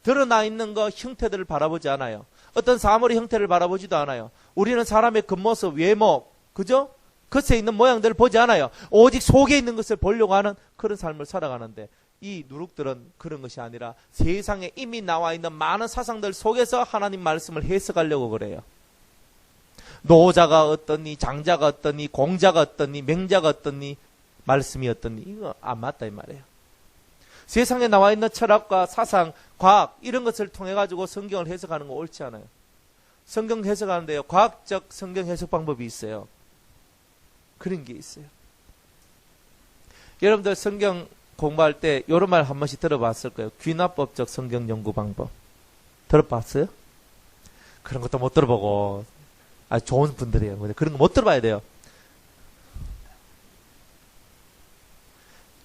드러나 있는 거 형태들을 바라보지 않아요. 어떤 사물의 형태를 바라보지도 않아요. 우리는 사람의 겉모습, 외모, 그죠? 겉에 있는 모양들을 보지 않아요. 오직 속에 있는 것을 보려고 하는 그런 삶을 살아가는데 이 누룩들은 그런 것이 아니라 세상에 이미 나와 있는 많은 사상들 속에서 하나님 말씀을 해석하려고 그래요. 노자가 어떠니, 장자가 어떠니, 공자가 어떠니, 맹자가 어떠니, 말씀이 어떠니, 이거 안 맞다 이 말이에요. 세상에 나와 있는 철학과 사상, 과학 이런 것을 통해 가지고 성경을 해석하는 거 옳지 않아요. 성경 해석하는데요, 과학적 성경 해석 방법이 있어요. 그런 게 있어요. 여러분들 성경 공부할 때 이런 말 한 번씩 들어봤을 거예요. 귀납법적 성경 연구 방법. 들어봤어요? 그런 것도 못 들어보고 아주 좋은 분들이에요. 그런 거 못 들어봐야 돼요.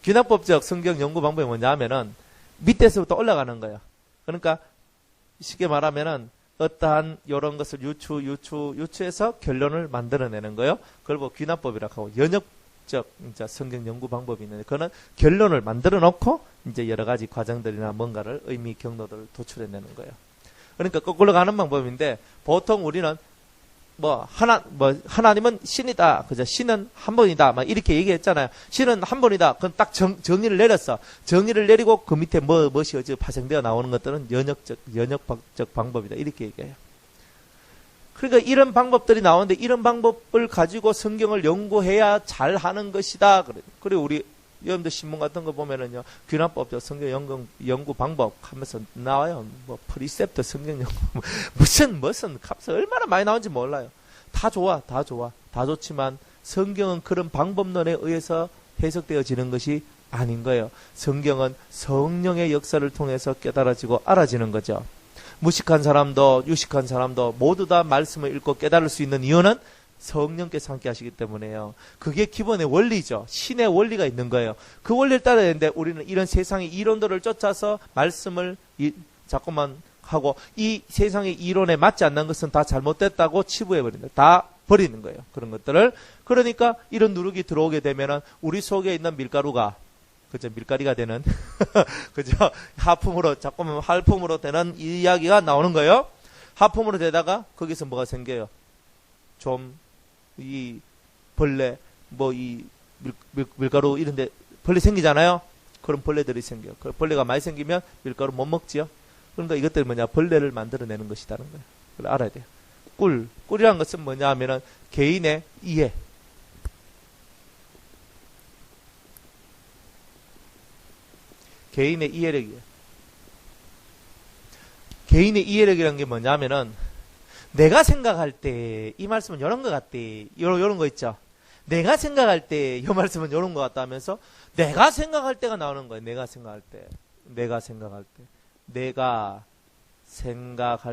귀납법적 성경 연구 방법이 뭐냐 하면은 밑에서부터 올라가는 거예요. 그러니까 쉽게 말하면은 어떠한 이런 것을 유추해서 결론을 만들어내는 거예요. 그걸 뭐 귀납법이라고 하고 연역적 이제 성경 연구 방법이 있는데 그거는 결론을 만들어 놓고 이제 여러 가지 과정들이나 뭔가를 의미 경로들을 도출해내는 거예요. 그러니까 거꾸로 가는 방법인데 보통 우리는 하나님은 신이다. 그죠? 신은 한 분이다. 막 이렇게 얘기했잖아요. 신은 한 분이다. 그건 딱 정의를 내렸어. 정의를 내리고 그 밑에 무엇이 파생되어 나오는 것들은 연역적 방법이다. 이렇게 얘기해요. 그러니까 이런 방법들이 나오는데 이런 방법을 가지고 성경을 연구해야 잘 하는 것이다. 그리고 우리 여러분들 신문 같은 거 보면은요, 귀납법적 성경 연구 방법 하면서 나와요. 뭐 프리셉트 성경 연구 무슨 값을 얼마나 많이 나오는지 몰라요. 다 좋아. 다 좋지만 성경은 그런 방법론에 의해서 해석되어지는 것이 아닌 거예요. 성경은 성령의 역사를 통해서 깨달아지고 알아지는 거죠. 무식한 사람도 유식한 사람도 모두 다 말씀을 읽고 깨달을 수 있는 이유는 성령께서 함께 하시기 때문에요. 그게 기본의 원리죠. 신의 원리가 있는 거예요. 그 원리를 따라야 되는데 우리는 이런 세상의 이론들을 쫓아서 말씀을 자꾸만 하고 이 세상의 이론에 맞지 않는 것은 다 잘못됐다고 치부해버린다. 다 버리는 거예요. 그런 것들을. 그러니까 이런 누룩이 들어오게 되면은 우리 속에 있는 밀가루가 그죠? 밀가리가 되는 그죠? 하품으로 자꾸만 할품으로 되는 이야기가 나오는 거예요. 하품으로 되다가 거기서 뭐가 생겨요? 좀 이 벌레 이 밀가루 이런데 벌레 생기잖아요. 그런 벌레들이 생겨요. 그 벌레가 많이 생기면 밀가루 못 먹지요. 그러니까 이것들이 뭐냐? 벌레를 만들어내는 것이라는 거예요. 그걸 알아야 돼요. 꿀이라는 것은 뭐냐 하면은 개인의 이해. 개인의 이해력이에요. 개인의 이해력이라는 게 뭐냐 하면은 내가 생각할 때 이 말씀은 이런 것 같대. 이런 거 있죠. 내가 생각할 때 이 말씀은 이런 것 같다 하면서 내가 생각할 때가 나오는 거예요. 내가 생각할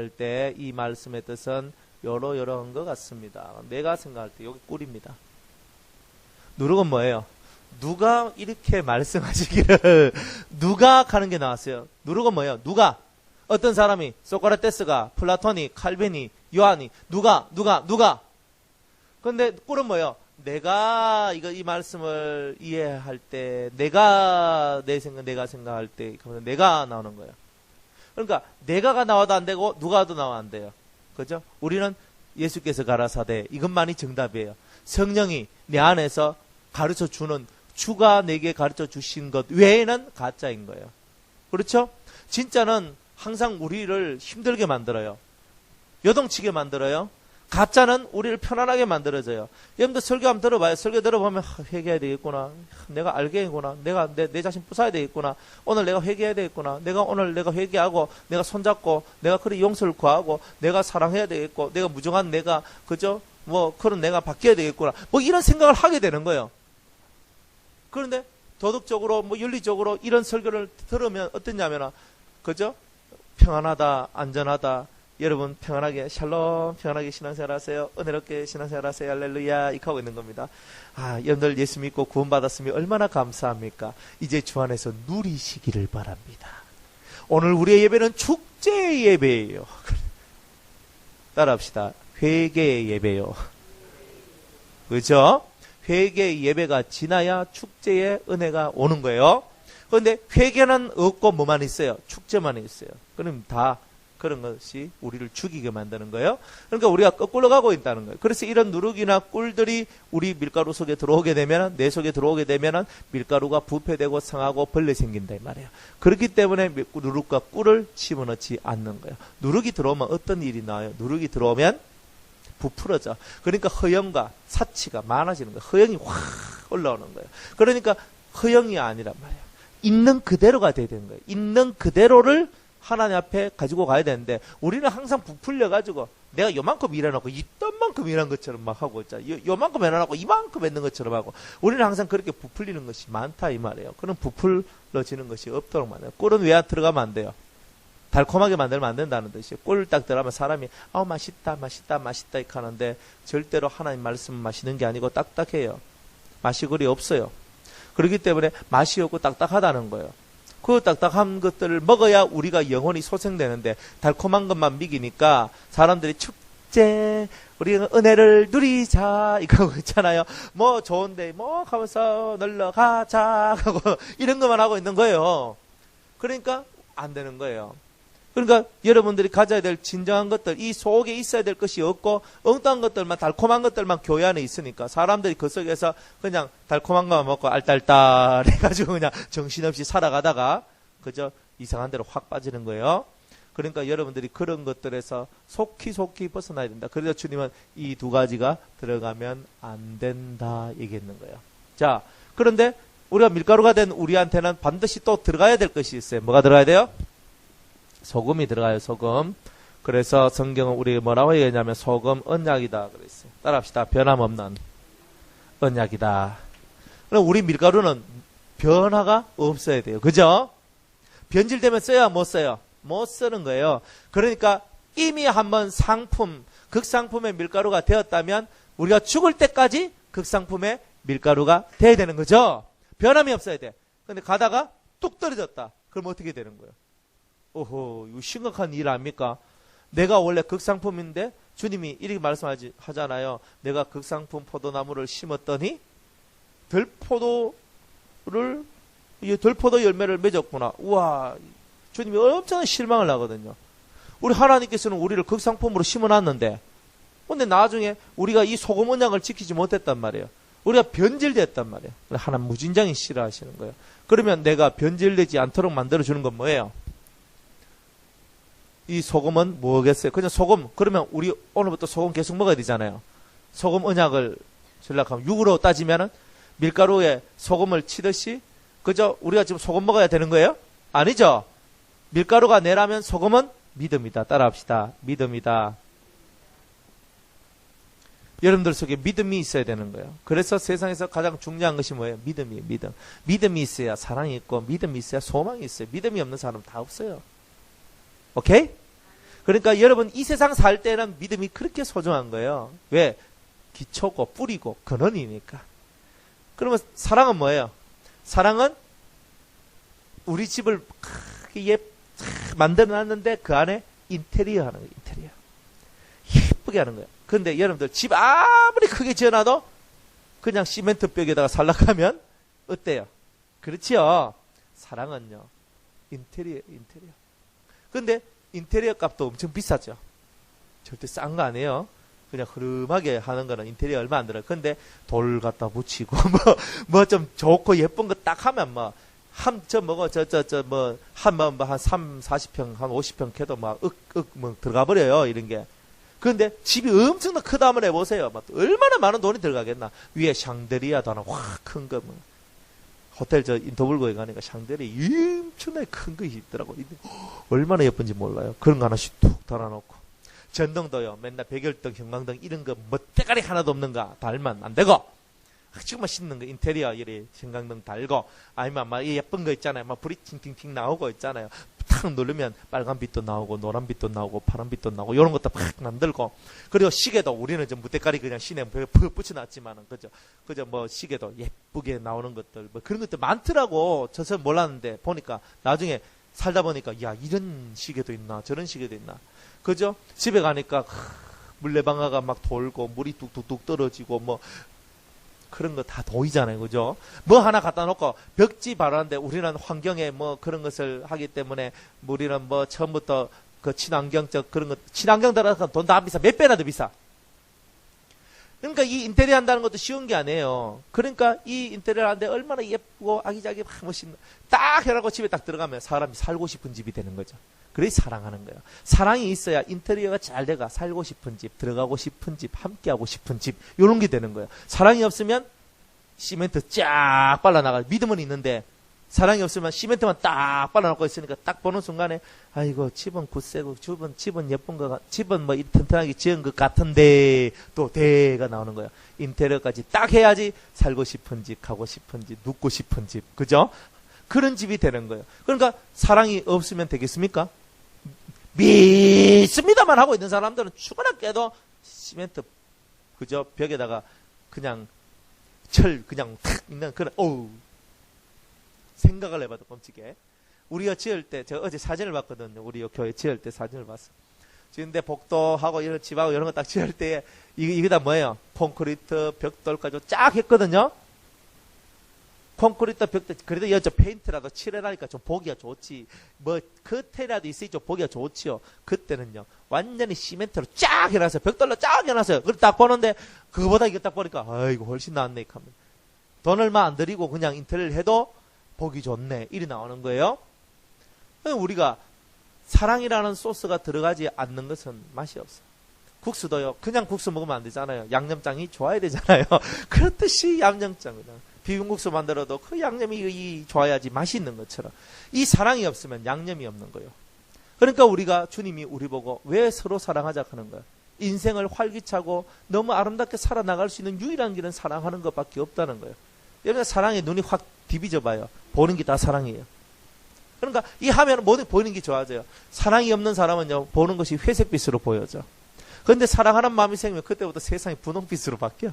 때 이 말씀의 뜻은 여러한 것 같습니다. 내가 생각할 때 여기 꿀입니다. 누룩은 뭐예요? 누가 이렇게 말씀하시기를 누가 하는 게 나왔어요. 누룩은 뭐예요? 누가 어떤 사람이 소크라테스가 플라톤이 칼빈이 요한이 누가 근데 꿀은 뭐예요? 내가 이 말씀을 이해할 때 내가 생각할 때 내가 나오는 거예요. 그러니까 내가가 나와도 안 되고 누가도 나와 안 돼요. 그죠? 우리는 예수께서 가라사대 이것만이 정답이에요. 성령이 내 안에서 가르쳐 주는 주가 내게 가르쳐 주신 것 외에는 가짜인 거예요. 그렇죠? 진짜는 항상 우리를 힘들게 만들어요. 요동치게 만들어요. 가짜는 우리를 편안하게 만들어줘요. 여러분들 설교 한번 들어봐요. 설교 들어보면 회개해야 되겠구나. 내가 알게구나. 내가 내 자신 부숴야 되겠구나. 오늘 내가 회개해야 되겠구나. 오늘 내가 회개하고 내가 손잡고 내가 그리 용서를 구하고 내가 사랑해야 되겠고 내가 무정한 내가 그죠? 뭐 그런 내가 바뀌어야 되겠구나. 뭐 이런 생각을 하게 되는 거예요. 그런데 도덕적으로 뭐 윤리적으로 이런 설교를 들으면 어떠냐면 그죠? 평안하다, 안전하다. 여러분 평안하게 샬롬 평안하게 신앙생활 하세요. 은혜롭게 신앙생활 하세요. 할렐루야 이렇게 하고 있는 겁니다. 여러분들 예수 믿고 구원받았으면 얼마나 감사합니까? 이제 주 안에서 누리시기를 바랍니다. 오늘 우리의 예배는 축제의 예배예요. 따라합시다. 회개의 예배요. 그죠? 회개의 예배가 지나야 축제의 은혜가 오는 거예요. 그런데 회개는 없고 뭐만 있어요? 축제만 있어요. 그럼 다 그런 것이 우리를 죽이게 만드는 거예요. 그러니까 우리가 거꾸로 가고 있다는 거예요. 그래서 이런 누룩이나 꿀들이 우리 밀가루 속에 들어오게 되면, 내 속에 들어오게 되면 밀가루가 부패되고 상하고 벌레 생긴다 이 말이에요. 그렇기 때문에 누룩과 꿀을 집어넣지 않는 거예요. 누룩이 들어오면 어떤 일이 나와요? 누룩이 들어오면 부풀어져. 그러니까 허영과 사치가 많아지는 거예요. 허영이 확 올라오는 거예요. 그러니까 허영이 아니란 말이에요. 있는 그대로가 돼야 되는 거예요. 있는 그대로를 하나님 앞에 가지고 가야 되는데 우리는 항상 부풀려가지고 내가 요만큼 일해놓고 있던 만큼 일한 것처럼 막 하고 있잖아요. 요만큼 해놔놓고 이만큼 했는 것처럼 하고 우리는 항상 그렇게 부풀리는 것이 많다 이 말이에요. 그럼 부풀러지는 것이 없도록 만들어요. 꿀은 왜 들어가면 안 돼요? 달콤하게 만들면 안 된다는 뜻이에요. 꿀 딱 들어가면 사람이 맛있다 이렇게 하는데 절대로 하나님 말씀 마시는 게 아니고 딱딱해요. 맛이 그리 없어요. 그렇기 때문에 맛이 없고 딱딱하다는 거예요. 그 딱딱한 것들을 먹어야 우리가 영혼이 소생되는데 달콤한 것만 먹이니까 사람들이 축제 우리가 은혜를 누리자 이거 하고 있잖아요. 뭐 좋은데 뭐 하면서 놀러 가자 하고 이런 것만 하고 있는 거예요. 그러니까 안 되는 거예요. 그러니까 여러분들이 가져야 될 진정한 것들, 이 속에 있어야 될 것이 없고 엉뚱한 것들만, 달콤한 것들만 교회 안에 있으니까 사람들이 그 속에서 그냥 달콤한 것만 먹고 알딸딸 해가지고 그냥 정신없이 살아가다가 그저 이상한 데로 확 빠지는 거예요. 그러니까 여러분들이 그런 것들에서 속히 벗어나야 된다. 그래서 주님은 이 두 가지가 들어가면 안 된다 얘기했는 거예요. 자, 그런데 우리가 밀가루가 된 우리한테는 반드시 또 들어가야 될 것이 있어요. 뭐가 들어가야 돼요? 소금이 들어가요. 소금. 그래서 성경은 우리 뭐라고 얘기하냐면 소금 언약이다 그랬어요. 따라합시다. 변함없는 언약이다. 그럼 우리 밀가루는 변화가 없어야 돼요. 그죠? 변질되면 써야 못 써요? 못 쓰는 거예요. 그러니까 이미 한번 상품, 극상품의 밀가루가 되었다면 우리가 죽을 때까지 극상품의 밀가루가 돼야 되는 거죠. 변함이 없어야 돼. 근데 가다가 뚝 떨어졌다. 그럼 어떻게 되는 거예요? 오호, 이거 심각한 일 아닙니까? 내가 원래 극상품인데 주님이 이렇게 말씀하잖아요. 내가 극상품 포도나무를 심었더니 덜포도 열매를 맺었구나. 우와, 주님이 엄청난 실망을 하거든요. 우리 하나님께서는 우리를 극상품으로 심어놨는데 근데 나중에 우리가 이 소금 언약을 지키지 못했단 말이에요. 우리가 변질됐단 말이에요. 하나님 무진장이 싫어하시는 거예요. 그러면 내가 변질되지 않도록 만들어주는 건 뭐예요? 이 소금은 뭐겠어요? 그냥 소금. 그러면 우리 오늘부터 소금 계속 먹어야 되잖아요. 소금 언약을 전락하면 육으로 따지면은 밀가루에 소금을 치듯이 그죠? 우리가 지금 소금 먹어야 되는 거예요? 아니죠. 밀가루가 내라면 소금은 믿음이다. 따라합시다. 믿음이다. 여러분들 속에 믿음이 있어야 되는 거예요. 그래서 세상에서 가장 중요한 것이 뭐예요? 믿음이에요. 믿음. 믿음이 있어야 사랑이 있고 믿음이 있어야 소망이 있어요. 믿음이 없는 사람은 다 없어요. 오케이? 그러니까 여러분 이 세상 살 때는 믿음이 그렇게 소중한 거예요. 왜? 기초고 뿌리고 근원이니까. 그러면 사랑은 뭐예요? 사랑은 우리 집을 크게 만들어놨는데 그 안에 인테리어 하는 거예요. 인테리어. 예쁘게 하는 거예요. 그런데 여러분들 집 아무리 크게 지어놔도 그냥 시멘트 벽에다가 살락하면 어때요? 그렇지요. 사랑은요. 인테리어. 근데 인테리어 값도 엄청 비싸죠. 절대 싼 거 아니에요. 그냥 흐름하게 하는 거는 인테리어 얼마 안 들어요. 근데 돌 갖다 붙이고, 뭐 좀 좋고 예쁜 거 딱 하면 뭐, 한 3, 40평, 한 50평 캐도 막, 들어가 버려요, 이런 게. 그런데 집이 엄청나 크다 한번 해보세요. 막 얼마나 많은 돈이 들어가겠나. 위에 샹데리아도 하나 확 큰 거, 뭐. 호텔 인터블고에 가니까 샹데리아 엄청나게 큰 거 있더라고. 얼마나 예쁜지 몰라요. 그런 거 하나씩 툭 달아놓고. 전등도요, 맨날 백열등, 형광등 이런 거 멋대가리 하나도 없는가 달면 안 되고, 지금만 씻는 거 인테리어 이래 형광등 달고, 아니면 막 예쁜 거 있잖아요. 막 불이 팅팅팅 나오고 있잖아요. 탁 누르면 빨간 빛도 나오고 노란 빛도 나오고 파란 빛도 나오고 이런 것도 팍 만들고. 그리고 시계도 우리는 좀 무대가리 그냥 시내 붙여놨지만은 그저 뭐 시계도 예쁘게 나오는 것들 뭐 그런 것들 많더라고. 저서 몰랐는데 보니까 나중에 살다 보니까 야 이런 시계도 있나 저런 시계도 있나. 그죠? 집에 가니까 물레방아가 막 돌고 물이 뚝뚝뚝 떨어지고 뭐 그런 거 다 보이잖아요. 그죠? 뭐 하나 갖다 놓고 벽지 바르는데 우리는 환경에 뭐 그런 것을 하기 때문에 우리는 뭐 처음부터 그 친환경적 그런 것, 친환경 들어가서 돈 다 비싸. 몇 배나 더 비싸. 그러니까 이 인테리어 한다는 것도 쉬운 게 아니에요. 그러니까 이 인테리어 하는데 얼마나 예쁘고 아기자기 멋있는 딱 해라고 집에 딱 들어가면 사람이 살고 싶은 집이 되는 거죠. 그래서 사랑하는 거예요. 사랑이 있어야 인테리어가 잘 돼가 살고 싶은 집, 들어가고 싶은 집, 함께하고 싶은 집 이런 게 되는 거예요. 사랑이 없으면 시멘트 쫙 빨라나가 믿음은 있는데 사랑이 없으면 시멘트만 딱 빨아놓고 있으니까 딱 보는 순간에 아이고 집은 굳세고 집은 예쁜 거 집은 뭐 튼튼하게 지은 것 같은데 또 대가 나오는 거예요. 인테리어까지 딱 해야지 살고 싶은 집, 가고 싶은 집, 눕고 싶은 집, 그죠? 그런 집이 되는 거예요. 그러니까 사랑이 없으면 되겠습니까? 믿습니다만 하고 있는 사람들은 죽어나 깨도 시멘트 그죠? 벽에다가 그냥 철 그냥 탁 있는 그런 어우 생각을 해봐도 끔찍해. 우리가 지을 때 제가 어제 사진을 봤거든요. 우리 교회 지을 때 사진을 봤어. 지은데 복도하고 이런 집하고 이런 거 딱 지을 때 이게 다 뭐예요? 콘크리트 벽돌까지 쫙 했거든요. 콘크리트 벽돌 그래도 여저 페인트라도 칠해라니까 좀 보기가 좋지. 뭐 겉에라도 있으니 좀 보기가 좋지요. 그때는요 완전히 시멘트로 쫙 해놨어요. 벽돌로 쫙 해놨어요. 그걸 딱 보는데 그거보다 이거 딱 보니까 아이고 훨씬 낫네. 돈 얼마 안 들이고 그냥 인테리어를 해도 보기 좋네. 이리 나오는 거예요. 우리가 사랑이라는 소스가 들어가지 않는 것은 맛이 없어. 국수도요. 그냥 국수 먹으면 안 되잖아요. 양념장이 좋아야 되잖아요. 그렇듯이 양념장 그냥 비빔국수 만들어도 그 양념이 좋아야지 맛이 있는 것처럼 이 사랑이 없으면 양념이 없는 거예요. 그러니까 우리가 주님이 우리 보고 왜 서로 사랑하자 하는 거예요. 인생을 활기차고 너무 아름답게 살아나갈 수 있는 유일한 길은 사랑하는 것밖에 없다는 거예요. 여러분 사랑에 눈이 확 디비져 봐요. 보는 게 다 사랑이에요. 그러니까 이 화면은 모든 보이는 게 좋아져요. 사랑이 없는 사람은요 보는 것이 회색빛으로 보여져. 그런데 사랑하는 마음이 생기면 그때부터 세상이 분홍빛으로 바뀌어.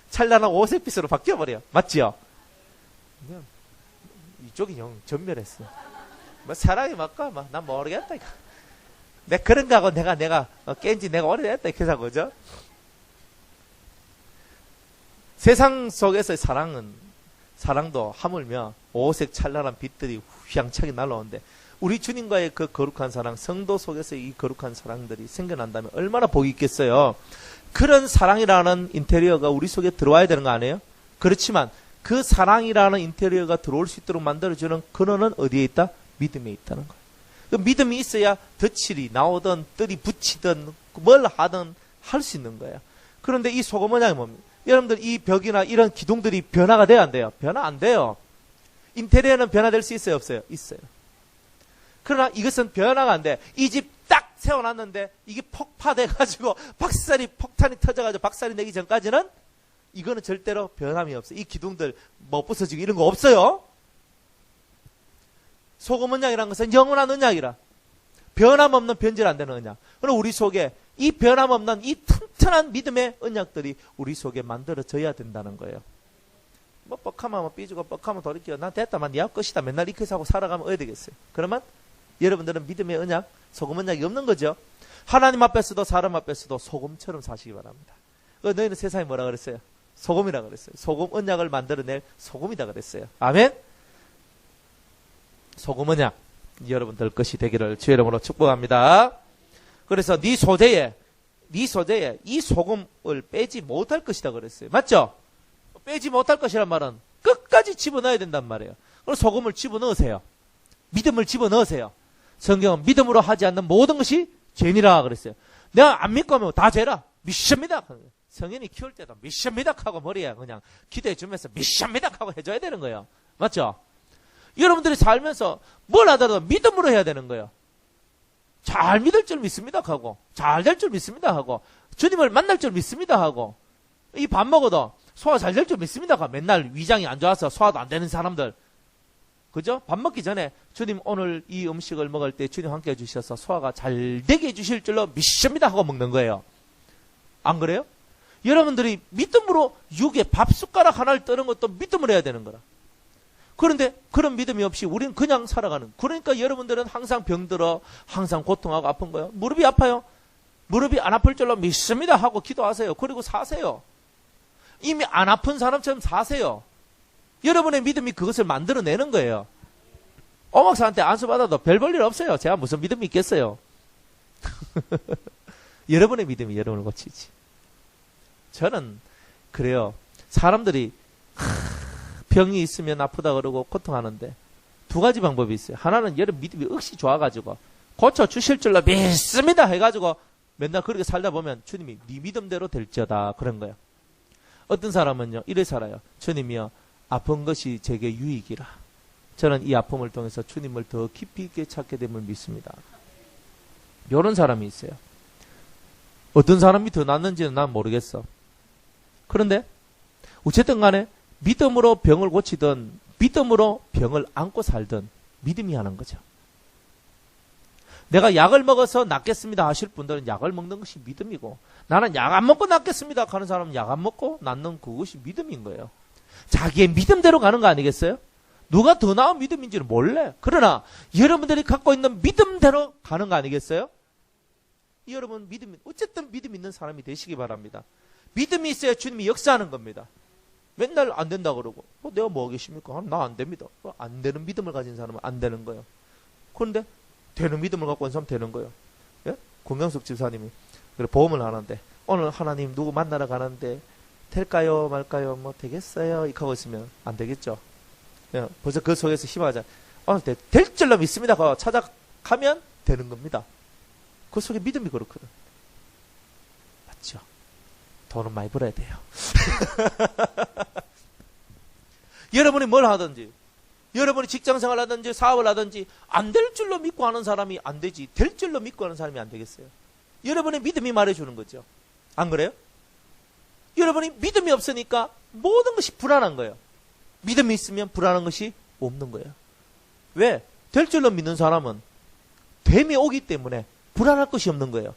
찬란한 오색빛으로 바뀌어버려. 맞지요? 이쪽이 영 전멸했어. 뭐 사랑이 맞까? 난 모르겠다. 내가 그런가 하고 내가 깬지 내가 오래됐다. 이렇게 해서 그죠? 세상 속에서의 사랑도 하물며 오색 찬란한 빛들이 휘황차게 날라오는데 우리 주님과의 그 거룩한 사랑, 성도 속에서 이 거룩한 사랑들이 생겨난다면 얼마나 복이 있겠어요. 그런 사랑이라는 인테리어가 우리 속에 들어와야 되는 거 아니에요? 그렇지만 그 사랑이라는 인테리어가 들어올 수 있도록 만들어주는 근원은 어디에 있다? 믿음에 있다는 거예요. 그 믿음이 있어야 덧칠이 나오든 뜰이 붙이든 뭘 하든 할 수 있는 거예요. 그런데 이 소금 원양이 뭡니까? 여러분들 이 벽이나 이런 기둥들이 변화가 돼야 안 돼요? 변화 안 돼요. 인테리어는 변화될 수 있어요? 없어요? 있어요. 그러나 이것은 변화가 안 돼. 이 집 딱 세워놨는데 이게 폭파돼가지고 폭탄이 터져가지고 박살이 내기 전까지는 이거는 절대로 변함이 없어요. 이 기둥들 뭐 부서지고 이런 거 없어요. 소금 언약이라는 것은 영원한 언약이라. 변함없는 변질 안 되는 언약. 그럼 우리 속에 이 변함없는 이 튼튼한 믿음의 언약들이 우리 속에 만들어져야 된다는 거예요. 뭐 뻑하면 뭐 삐지고 뻑하면 돌이켜. 난 됐다만 네 끝이다. 맨날 이렇게 하고 살아가면 어디 되겠어요. 그러면 여러분들은 믿음의 언약, 소금 언약이 없는 거죠. 하나님 앞에서도 사람 앞에서도 소금처럼 사시기 바랍니다. 너희는 세상에 뭐라 그랬어요? 소금이라 그랬어요. 소금 언약을 만들어낼 소금이다 그랬어요. 아멘? 소금 언약 여러분들 것이 되기를 주의 이름으로 축복합니다. 그래서 네 소재에 네 소재에 이 소금을 빼지 못할 것이다 그랬어요. 맞죠? 빼지 못할 것이란 말은 끝까지 집어넣어야 된단 말이에요. 그럼 소금을 집어넣으세요. 믿음을 집어넣으세요. 성경은 믿음으로 하지 않는 모든 것이 죄니라 그랬어요. 내가 안 믿고 하면 다 죄라. 미션입니다. 성인이 키울 때도 미션입니다 하고 머리에 그냥 기도해 주면서 미션입니다 하고 해줘야 되는 거예요. 맞죠? 여러분들이 살면서 뭘 하더라도 믿음으로 해야 되는 거예요. 잘 믿을 줄 믿습니다 하고 잘 될 줄 믿습니다 하고 주님을 만날 줄 믿습니다 하고 이 밥 먹어도 소화 잘 될 줄 믿습니다 하고 맨날 위장이 안 좋아서 소화도 안 되는 사람들 그죠? 밥 먹기 전에 주님 오늘 이 음식을 먹을 때 주님 함께 해주셔서 소화가 잘 되게 해주실 줄로 믿습니다 하고 먹는 거예요. 안 그래요? 여러분들이 믿음으로 육에 밥 숟가락 하나를 떠는 것도 믿음으로 해야 되는 거라. 그런데 그런 믿음이 없이 우리는 그냥 살아가는. 그러니까 여러분들은 항상 병들어 항상 고통하고 아픈 거예요. 무릎이 아파요. 무릎이 안 아플 줄로 믿습니다 하고 기도하세요. 그리고 사세요. 이미 안 아픈 사람처럼 사세요. 여러분의 믿음이 그것을 만들어내는 거예요. 오목사한테 안수받아도 별 볼 일 없어요. 제가 무슨 믿음이 있겠어요. 여러분의 믿음이 여러분을 고치지. 저는 그래요. 사람들이 병이 있으면 아프다 그러고 고통하는데 두 가지 방법이 있어요. 하나는 여러분 믿음이 억시 좋아가지고 고쳐주실 줄로 믿습니다 해가지고 맨날 그렇게 살다 보면 주님이 네 믿음대로 될지어다 그런 거예요. 어떤 사람은요 이래 살아요. 주님이요 아픈 것이 제게 유익이라. 저는 이 아픔을 통해서 주님을 더 깊이 있게 찾게 됨을 믿습니다. 이런 사람이 있어요. 어떤 사람이 더 낫는지는 난 모르겠어. 그런데 어쨌든 간에 믿음으로 병을 고치든 믿음으로 병을 안고 살든 믿음이 하는 거죠. 내가 약을 먹어서 낫겠습니다 하실 분들은 약을 먹는 것이 믿음이고 나는 약 안 먹고 낫겠습니다 하는 사람은 약 안 먹고 낫는 그것이 믿음인 거예요. 자기의 믿음대로 가는 거 아니겠어요? 누가 더 나은 믿음인지는 몰래. 그러나 여러분들이 갖고 있는 믿음대로 가는 거 아니겠어요? 여러분 어쨌든 믿음 있는 사람이 되시기 바랍니다. 믿음이 있어야 주님이 역사하는 겁니다. 맨날 안 된다 그러고 내가 뭐 하겠습니까? 나 안 됩니다. 안 되는 믿음을 가진 사람은 안 되는 거예요. 그런데 되는 믿음을 갖고 온 사람 되는 거예요. 예? 공영숙 집사님이 그래 보험을 하는데 오늘 하나님 누구 만나러 가는데 될까요 말까요 뭐 되겠어요 이렇게 하고 있으면 안 되겠죠. 예, 벌써 그 속에서 희망하자. 될 줄로 믿습니다. 찾아가면 되는 겁니다. 그 속에 믿음이 그렇거든. 맞죠? 돈은 많이 벌어야 돼요. 여러분이 뭘 하든지 여러분이 직장생활 하든지 사업을 하든지 안 될 줄로 믿고 하는 사람이 안 되지 될 줄로 믿고 하는 사람이 안 되겠어요. 여러분의 믿음이 말해주는 거죠. 안 그래요? 여러분이 믿음이 없으니까 모든 것이 불안한 거예요. 믿음이 있으면 불안한 것이 없는 거예요. 왜? 될 줄로 믿는 사람은 됨이 오기 때문에 불안할 것이 없는 거예요.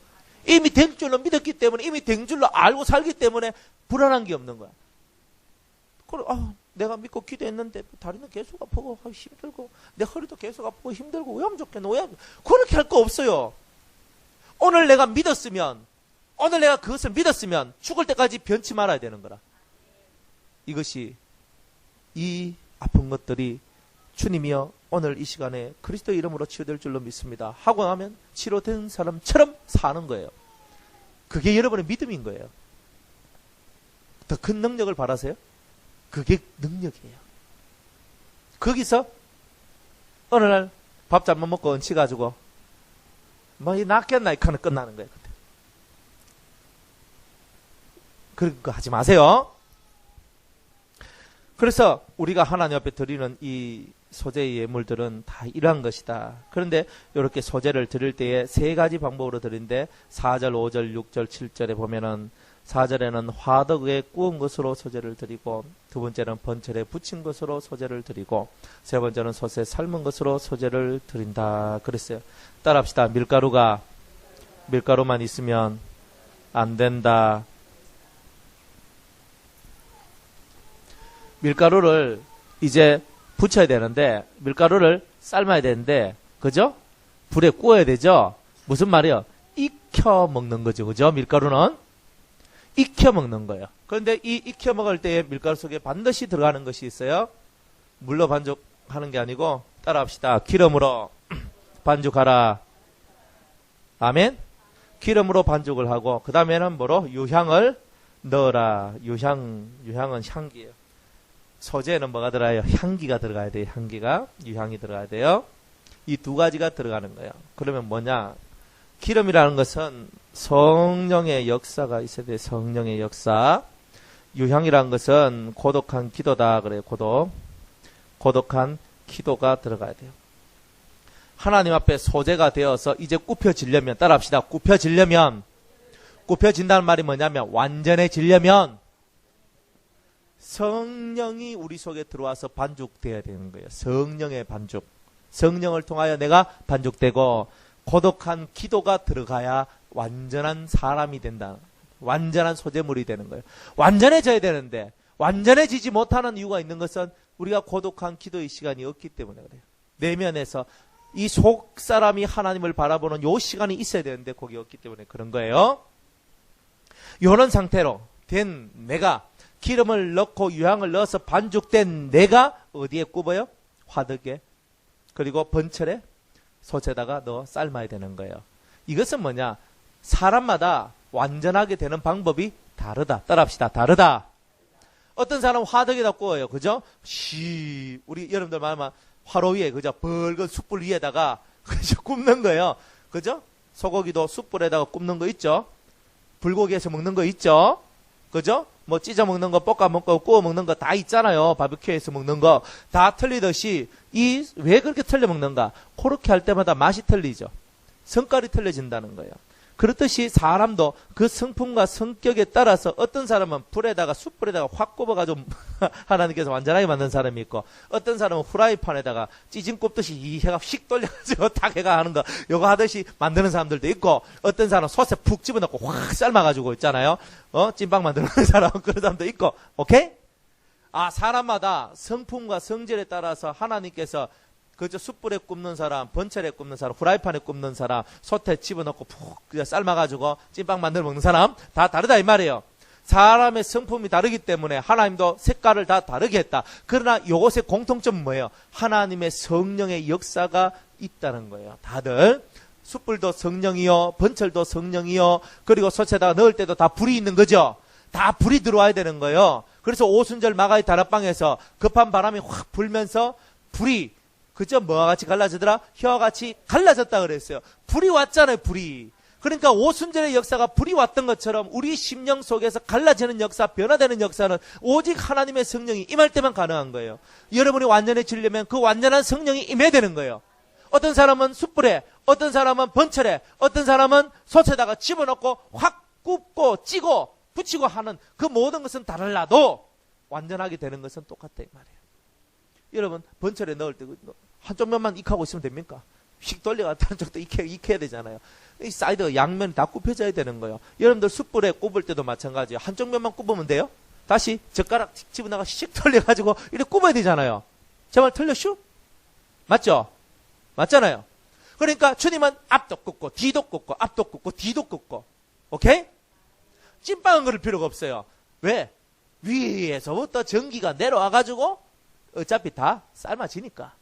이미 될 줄로 믿었기 때문에 이미 된 줄로 알고 살기 때문에 불안한 게 없는 거야. 그래, 내가 믿고 기도했는데 다리는 계속 아프고 힘들고 내 허리도 계속 아프고 힘들고 왜 하면 좋겠노? 왜 하면 그렇게 할 거 없어요. 오늘 내가 믿었으면 오늘 내가 그것을 믿었으면 죽을 때까지 변치 말아야 되는 거라. 이것이 이 아픈 것들이 주님이여 오늘 이 시간에 그리스도 이름으로 치유될 줄로 믿습니다 하고 나면 치료된 사람처럼 사는 거예요. 그게 여러분의 믿음인 거예요. 더 큰 능력을 바라세요? 그게 능력이에요. 거기서 어느 날 밥 잘못 먹고 얹히 가지고 뭐 이 낫겠나 이렇게 하면 끝나는 거예요. 그런 거 하지 마세요. 그래서 우리가 하나님 앞에 드리는 이 소재의 예물들은 다 이러한 것이다. 그런데 이렇게 소재를 드릴 때에 세 가지 방법으로 드리는데 4절, 5절, 6절, 7절에 보면은 4절에는 화덕에 구운 것으로 소재를 드리고 두 번째는 번철에 붙인 것으로 소재를 드리고 세 번째는 솥에 삶은 것으로 소재를 드린다 그랬어요. 따라합시다. 밀가루만 있으면 안 된다. 밀가루를 이제 붙여야 되는데 밀가루를 삶아야 되는데 그죠? 불에 구워야 되죠? 무슨 말이요? 익혀 먹는 거죠. 그죠? 밀가루는 익혀 먹는 거예요. 그런데 이 익혀 먹을 때에 밀가루 속에 반드시 들어가는 것이 있어요. 물로 반죽하는 게 아니고 따라합시다. 기름으로 반죽하라. 아멘. 기름으로 반죽을 하고 그 다음에는 뭐로? 유향을 넣어라. 유향은 향기예요. 소재에는 뭐가 들어가요? 향기가 들어가야 돼요. 향기가. 유향이 들어가야 돼요. 이 두 가지가 들어가는 거예요. 그러면 뭐냐? 기름이라는 것은 성령의 역사가 있어야 돼요. 성령의 역사. 유향이라는 것은 고독한 기도다. 그래요. 고독한 기도가 들어가야 돼요. 하나님 앞에 소재가 되어서 이제 굽혀지려면, 따라합시다. 굽혀진다는 말이 뭐냐면 완전해지려면 성령이 우리 속에 들어와서 반죽되어야 되는 거예요. 성령의 반죽. 성령을 통하여 내가 반죽되고 고독한 기도가 들어가야 완전한 사람이 된다. 완전한 소재물이 되는 거예요. 완전해져야 되는데 완전해지지 못하는 이유가 있는 것은 우리가 고독한 기도의 시간이 없기 때문에 그래요. 내면에서 이 속 사람이 하나님을 바라보는 요 시간이 있어야 되는데 거기 없기 때문에 그런 거예요. 이런 상태로 된 내가 기름을 넣고 유향을 넣어서 반죽된 내가 어디에 굽어요? 화덕에 그리고 번철에 솥에다가 넣어 삶아야 되는 거예요. 이것은 뭐냐? 사람마다 완전하게 되는 방법이 다르다. 따라합시다. 다르다. 어떤 사람은 화덕에다 구워요. 그죠? 우리 여러분들 말하면 화로 위에 그죠? 붉은 숯불 위에다가 그죠? 굽는 거예요. 그죠? 소고기도 숯불에다가 굽는 거 있죠? 불고기에서 먹는 거 있죠? 그죠? 뭐 찢어 먹는 거, 볶아 먹고 구워 먹는 거 다 있잖아요. 바비큐에서 먹는 거 다 틀리듯이 왜 그렇게 틀려 먹는가? 그렇게 할 때마다 맛이 틀리죠. 성깔이 틀려진다는 거예요. 그렇듯이 사람도 그 성품과 성격에 따라서 어떤 사람은 숯불에다가 확 굽어가지고 하나님께서 완전하게 만든 사람이 있고 어떤 사람은 후라이팬에다가 찌짐 굽듯이 이 해가 휙 돌려가지고 탁 해가 하는 거 요거 하듯이 만드는 사람들도 있고 어떤 사람은 솥에 푹 집어넣고 확 삶아가지고 있잖아요. 찐빵 만드는 사람 그런 사람도 있고 오케이? 사람마다 성품과 성질에 따라서 하나님께서 그저 숯불에 굽는 사람, 번철에 굽는 사람, 후라이팬에 굽는 사람, 솥에 집어넣고 푹 삶아가지고 찐빵 만들어 먹는 사람 다 다르다 이 말이에요. 사람의 성품이 다르기 때문에 하나님도 색깔을 다 다르게 했다. 그러나 이것의 공통점은 뭐예요? 하나님의 성령의 역사가 있다는 거예요. 다들 숯불도 성령이요, 번철도 성령이요, 그리고 솥에다가 넣을 때도 다 불이 있는 거죠. 다 불이 들어와야 되는 거예요. 그래서 오순절 마가의 다락방에서 급한 바람이 확 불면서 불이 그죠? 뭐와 같이 갈라지더라? 혀와 같이 갈라졌다 그랬어요. 불이 왔잖아요, 불이. 그러니까 오순절의 역사가 불이 왔던 것처럼 우리 심령 속에서 갈라지는 역사, 변화되는 역사는 오직 하나님의 성령이 임할 때만 가능한 거예요. 여러분이 완전해지려면 그 완전한 성령이 임해야 되는 거예요. 어떤 사람은 숯불에, 어떤 사람은 번철에, 어떤 사람은 솥에다가 집어넣고 확 굽고 찌고 붙이고 하는 그 모든 것은 달라도 완전하게 되는 것은 똑같다 이 말이에요. 여러분 번철에 넣을 때 한쪽 면만 익하고 있으면 됩니까? 휙 돌려가 다른 쪽도 익혀야 되잖아요. 이 사이드 양면이 다 굽혀져야 되는 거예요. 여러분들 숯불에 굽을 때도 마찬가지예요. 한쪽 면만 굽으면 돼요? 다시 젓가락 집어나가 씩 돌려가지고 이렇게 굽어야 되잖아요. 제 말 틀렸슈? 맞죠? 맞잖아요. 그러니까 주님은 앞도 굽고 뒤도 굽고 앞도 굽고 뒤도 굽고 오케이? 찐빵은 그럴 필요가 없어요. 왜? 위에서부터 전기가 내려와가지고 어차피 다 삶아지니까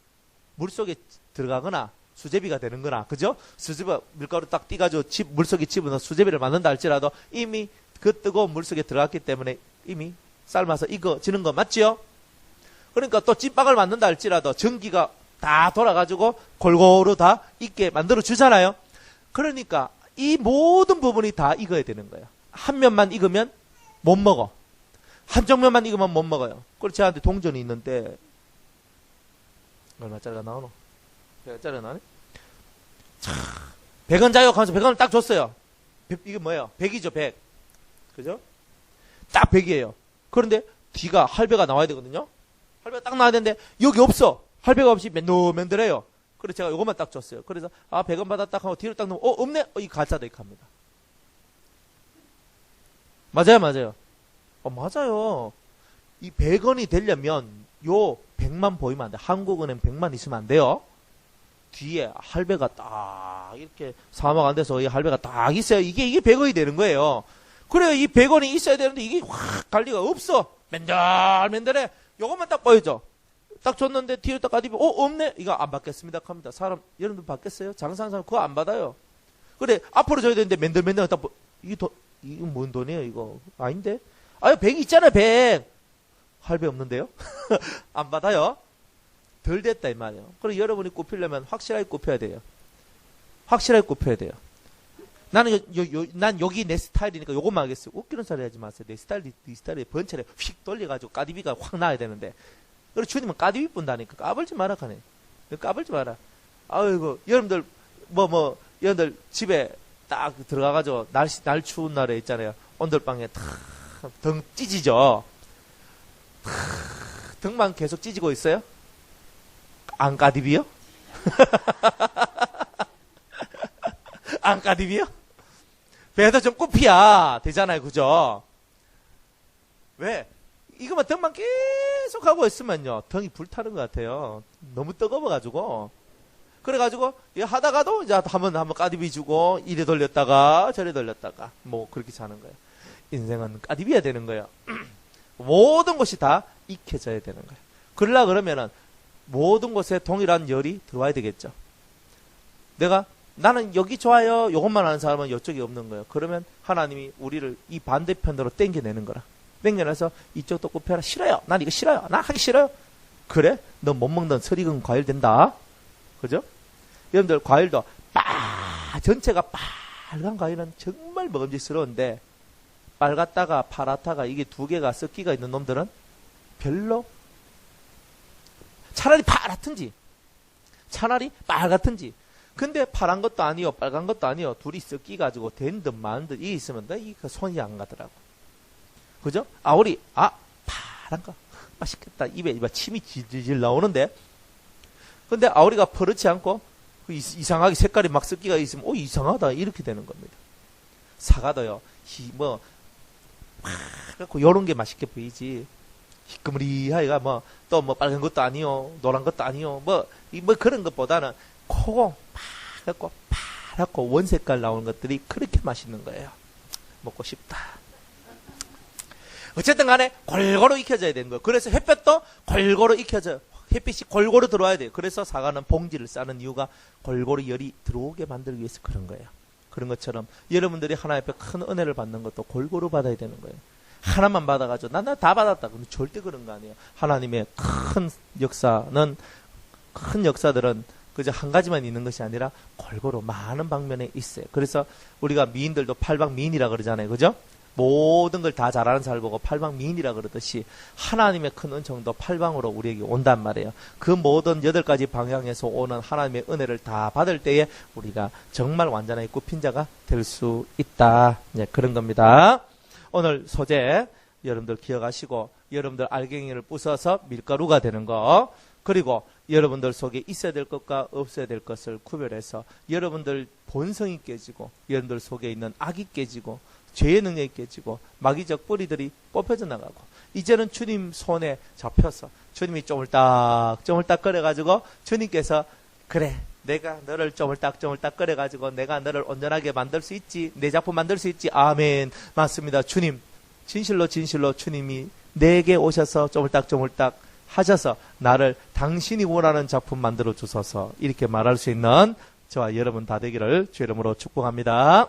물속에 들어가거나 수제비가 되는 거나 그죠? 수제비 밀가루 딱 띄가지고 물속에 집어넣어 수제비를 만든다 할지라도 이미 그 뜨거운 물속에 들어갔기 때문에 이미 삶아서 익어지는 거 맞지요? 그러니까 또 찐빵을 만든다 할지라도 전기가 다 돌아가지고 골고루 다 익게 만들어 주잖아요. 그러니까 이 모든 부분이 다 익어야 되는 거예요. 한 면만 익으면 못 먹어. 한쪽 면만 익으면 못 먹어요. 그래서 저한테 동전이 있는데 얼마짜리가 나오노? 100원짜리가 나오네? 100원 자유하면서 100원을 딱 줬어요. 이게 뭐예요? 100이죠, 100. 그죠? 딱 100이에요. 그런데 뒤가 할배가 나와야 되거든요? 할배가 딱 나와야 되는데 여기 없어. 할배가 없이 맨들맨들해요. 그래서 제가 이것만 딱 줬어요. 그래서 100원 받았다 하고 뒤로 딱 놓으면 없네? 이 가짜다 이렇게 합니다. 맞아요, 맞아요. 맞아요. 이 100원이 되려면 요 100만 보이면 안 돼. 한국은행 100만 있으면 안 돼요. 뒤에 할배가 딱 이렇게 사막 안 돼서 이 할배가 딱 있어요. 이게 100원이 되는 거예요. 그래요. 이 100원이 있어야 되는데 이게 확 갈 리가 없어. 맨들맨들해. 요것만 딱 보여줘. 딱 줬는데 뒤로 딱 가디면 없네? 이거 안 받겠습니다 합니다. 사람 여러분들 받겠어요? 장사하는 사람 그거 안 받아요. 그래, 앞으로 줘야 되는데 맨들맨들 갖다, 이거 뭔 돈이에요, 이거? 아닌데? 아유, 100 있잖아요, 100. 할배 없는데요? 안 받아요? 덜 됐다, 이 말이에요. 그리고 여러분이 꼽히려면 확실하게 꼽혀야 돼요. 확실하게 꼽혀야 돼요. 나는 난 여기 내 스타일이니까 요것만 하겠어요. 웃기는 소리 하지 마세요. 내 스타일이 번철에 휙 돌려가지고 까디비가 확 나야 되는데. 그리고 주님은 까디비 뿐다니까. 까불지 마라, 가네. 까불지 마라. 아이고, 여러분들, 여러분들 집에 딱 들어가가지고 날 추운 날에 있잖아요. 온돌방에 등 찢이죠? 등만 계속 찢이고 있어요? 안 까디비요? 안 까디비요? 배도 좀 굽히야 되잖아요, 그죠? 왜? 이거만 등만 계속 하고 있으면요, 등이 불타는 것 같아요. 너무 뜨거워가지고. 그래가지고, 하다가도 이제 한번 까디비 주고, 이래 돌렸다가, 저래 돌렸다가, 뭐, 그렇게 사는 거예요. 인생은 까디비야 되는 거예요. 모든 것이 다 익혀져야 되는 거예요. 그러면은, 모든 곳에 동일한 열이 들어와야 되겠죠. 나는 여기 좋아요. 요것만 하는 사람은 이쪽이 없는 거예요. 그러면 하나님이 우리를 이 반대편으로 땡겨내는 거라. 땡겨내서 이쪽도 꼽혀라. 싫어요. 난 이거 싫어요. 난 하기 싫어요. 그래? 너 못 먹는 설익은 과일 된다. 그죠? 여러분들 과일도 전체가 빨간 과일은 정말 먹음직스러운데 빨갛다가 파랗다가 이게 두 개가 섞기가 있는 놈들은 별로 차라리 파랗든지 차라리 빨갛든지 근데 파란 것도 아니요 빨간 것도 아니요 둘이 섞이가지고 된 듯 만 듯 이 있으면 그 손이 안 가더라고. 그죠? 우리 파란 거 맛있겠다. 입에 침이 질질 나오는데 근데 아우리가 퍼렇지 않고 이상하게 색깔이 막 섞기가 있으면 이상하다 이렇게 되는 겁니다. 사과도요. 갖고 요런 게 맛있게 보이지. 희끄무리하기가 또 빨간 것도 아니요 노란 것도 아니요 그런 것보다는 코고 파랗고 파랗고 원색깔 나오는 것들이 그렇게 맛있는 거예요. 먹고 싶다. 어쨌든 간에 골고루 익혀져야 되는 거예요. 그래서 햇볕도 골고루 익혀져요. 햇빛이 골고루 들어와야 돼요. 그래서 사과는 봉지를 싸는 이유가 골고루 열이 들어오게 만들기 위해서 그런 거예요. 그런 것처럼 여러분들이 하나님 앞에 큰 은혜를 받는 것도 골고루 받아야 되는 거예요. 하나만 받아가지고 난 다 받았다. 근데 절대 그런 거 아니에요. 하나님의 큰 역사들은 그저 한 가지만 있는 것이 아니라 골고루 많은 방면에 있어요. 그래서 우리가 미인들도 팔방미인이라 그러잖아요. 그죠? 모든 걸 다 잘하는 사람을 보고 팔방미인이라 그러듯이 하나님의 큰 은총도 팔방으로 우리에게 온단 말이에요. 그 모든 8가지 방향에서 오는 하나님의 은혜를 다 받을 때에 우리가 정말 완전하게 굽힌 자가 될 수 있다. 그런 겁니다. 오늘 소재 여러분들 기억하시고 여러분들 알갱이를 부숴서 밀가루가 되는 거 그리고 여러분들 속에 있어야 될 것과 없어야 될 것을 구별해서 여러분들 본성이 깨지고 여러분들 속에 있는 악이 깨지고 죄의 능력이 깨지고 마귀적 뿌리들이 뽑혀져 나가고 이제는 주님 손에 잡혀서 주님이 쪼물딱 끓여가지고 주님께서 그래 내가 너를 쪼물딱 끓여가지고 내가 너를 온전하게 만들 수 있지 내 작품 만들 수 있지 아멘 맞습니다. 주님 진실로 주님이 내게 오셔서 쪼물딱 하셔서 나를 당신이 원하는 작품 만들어 주소서 이렇게 말할 수 있는 저와 여러분 다 되기를 주의 이름으로 축복합니다.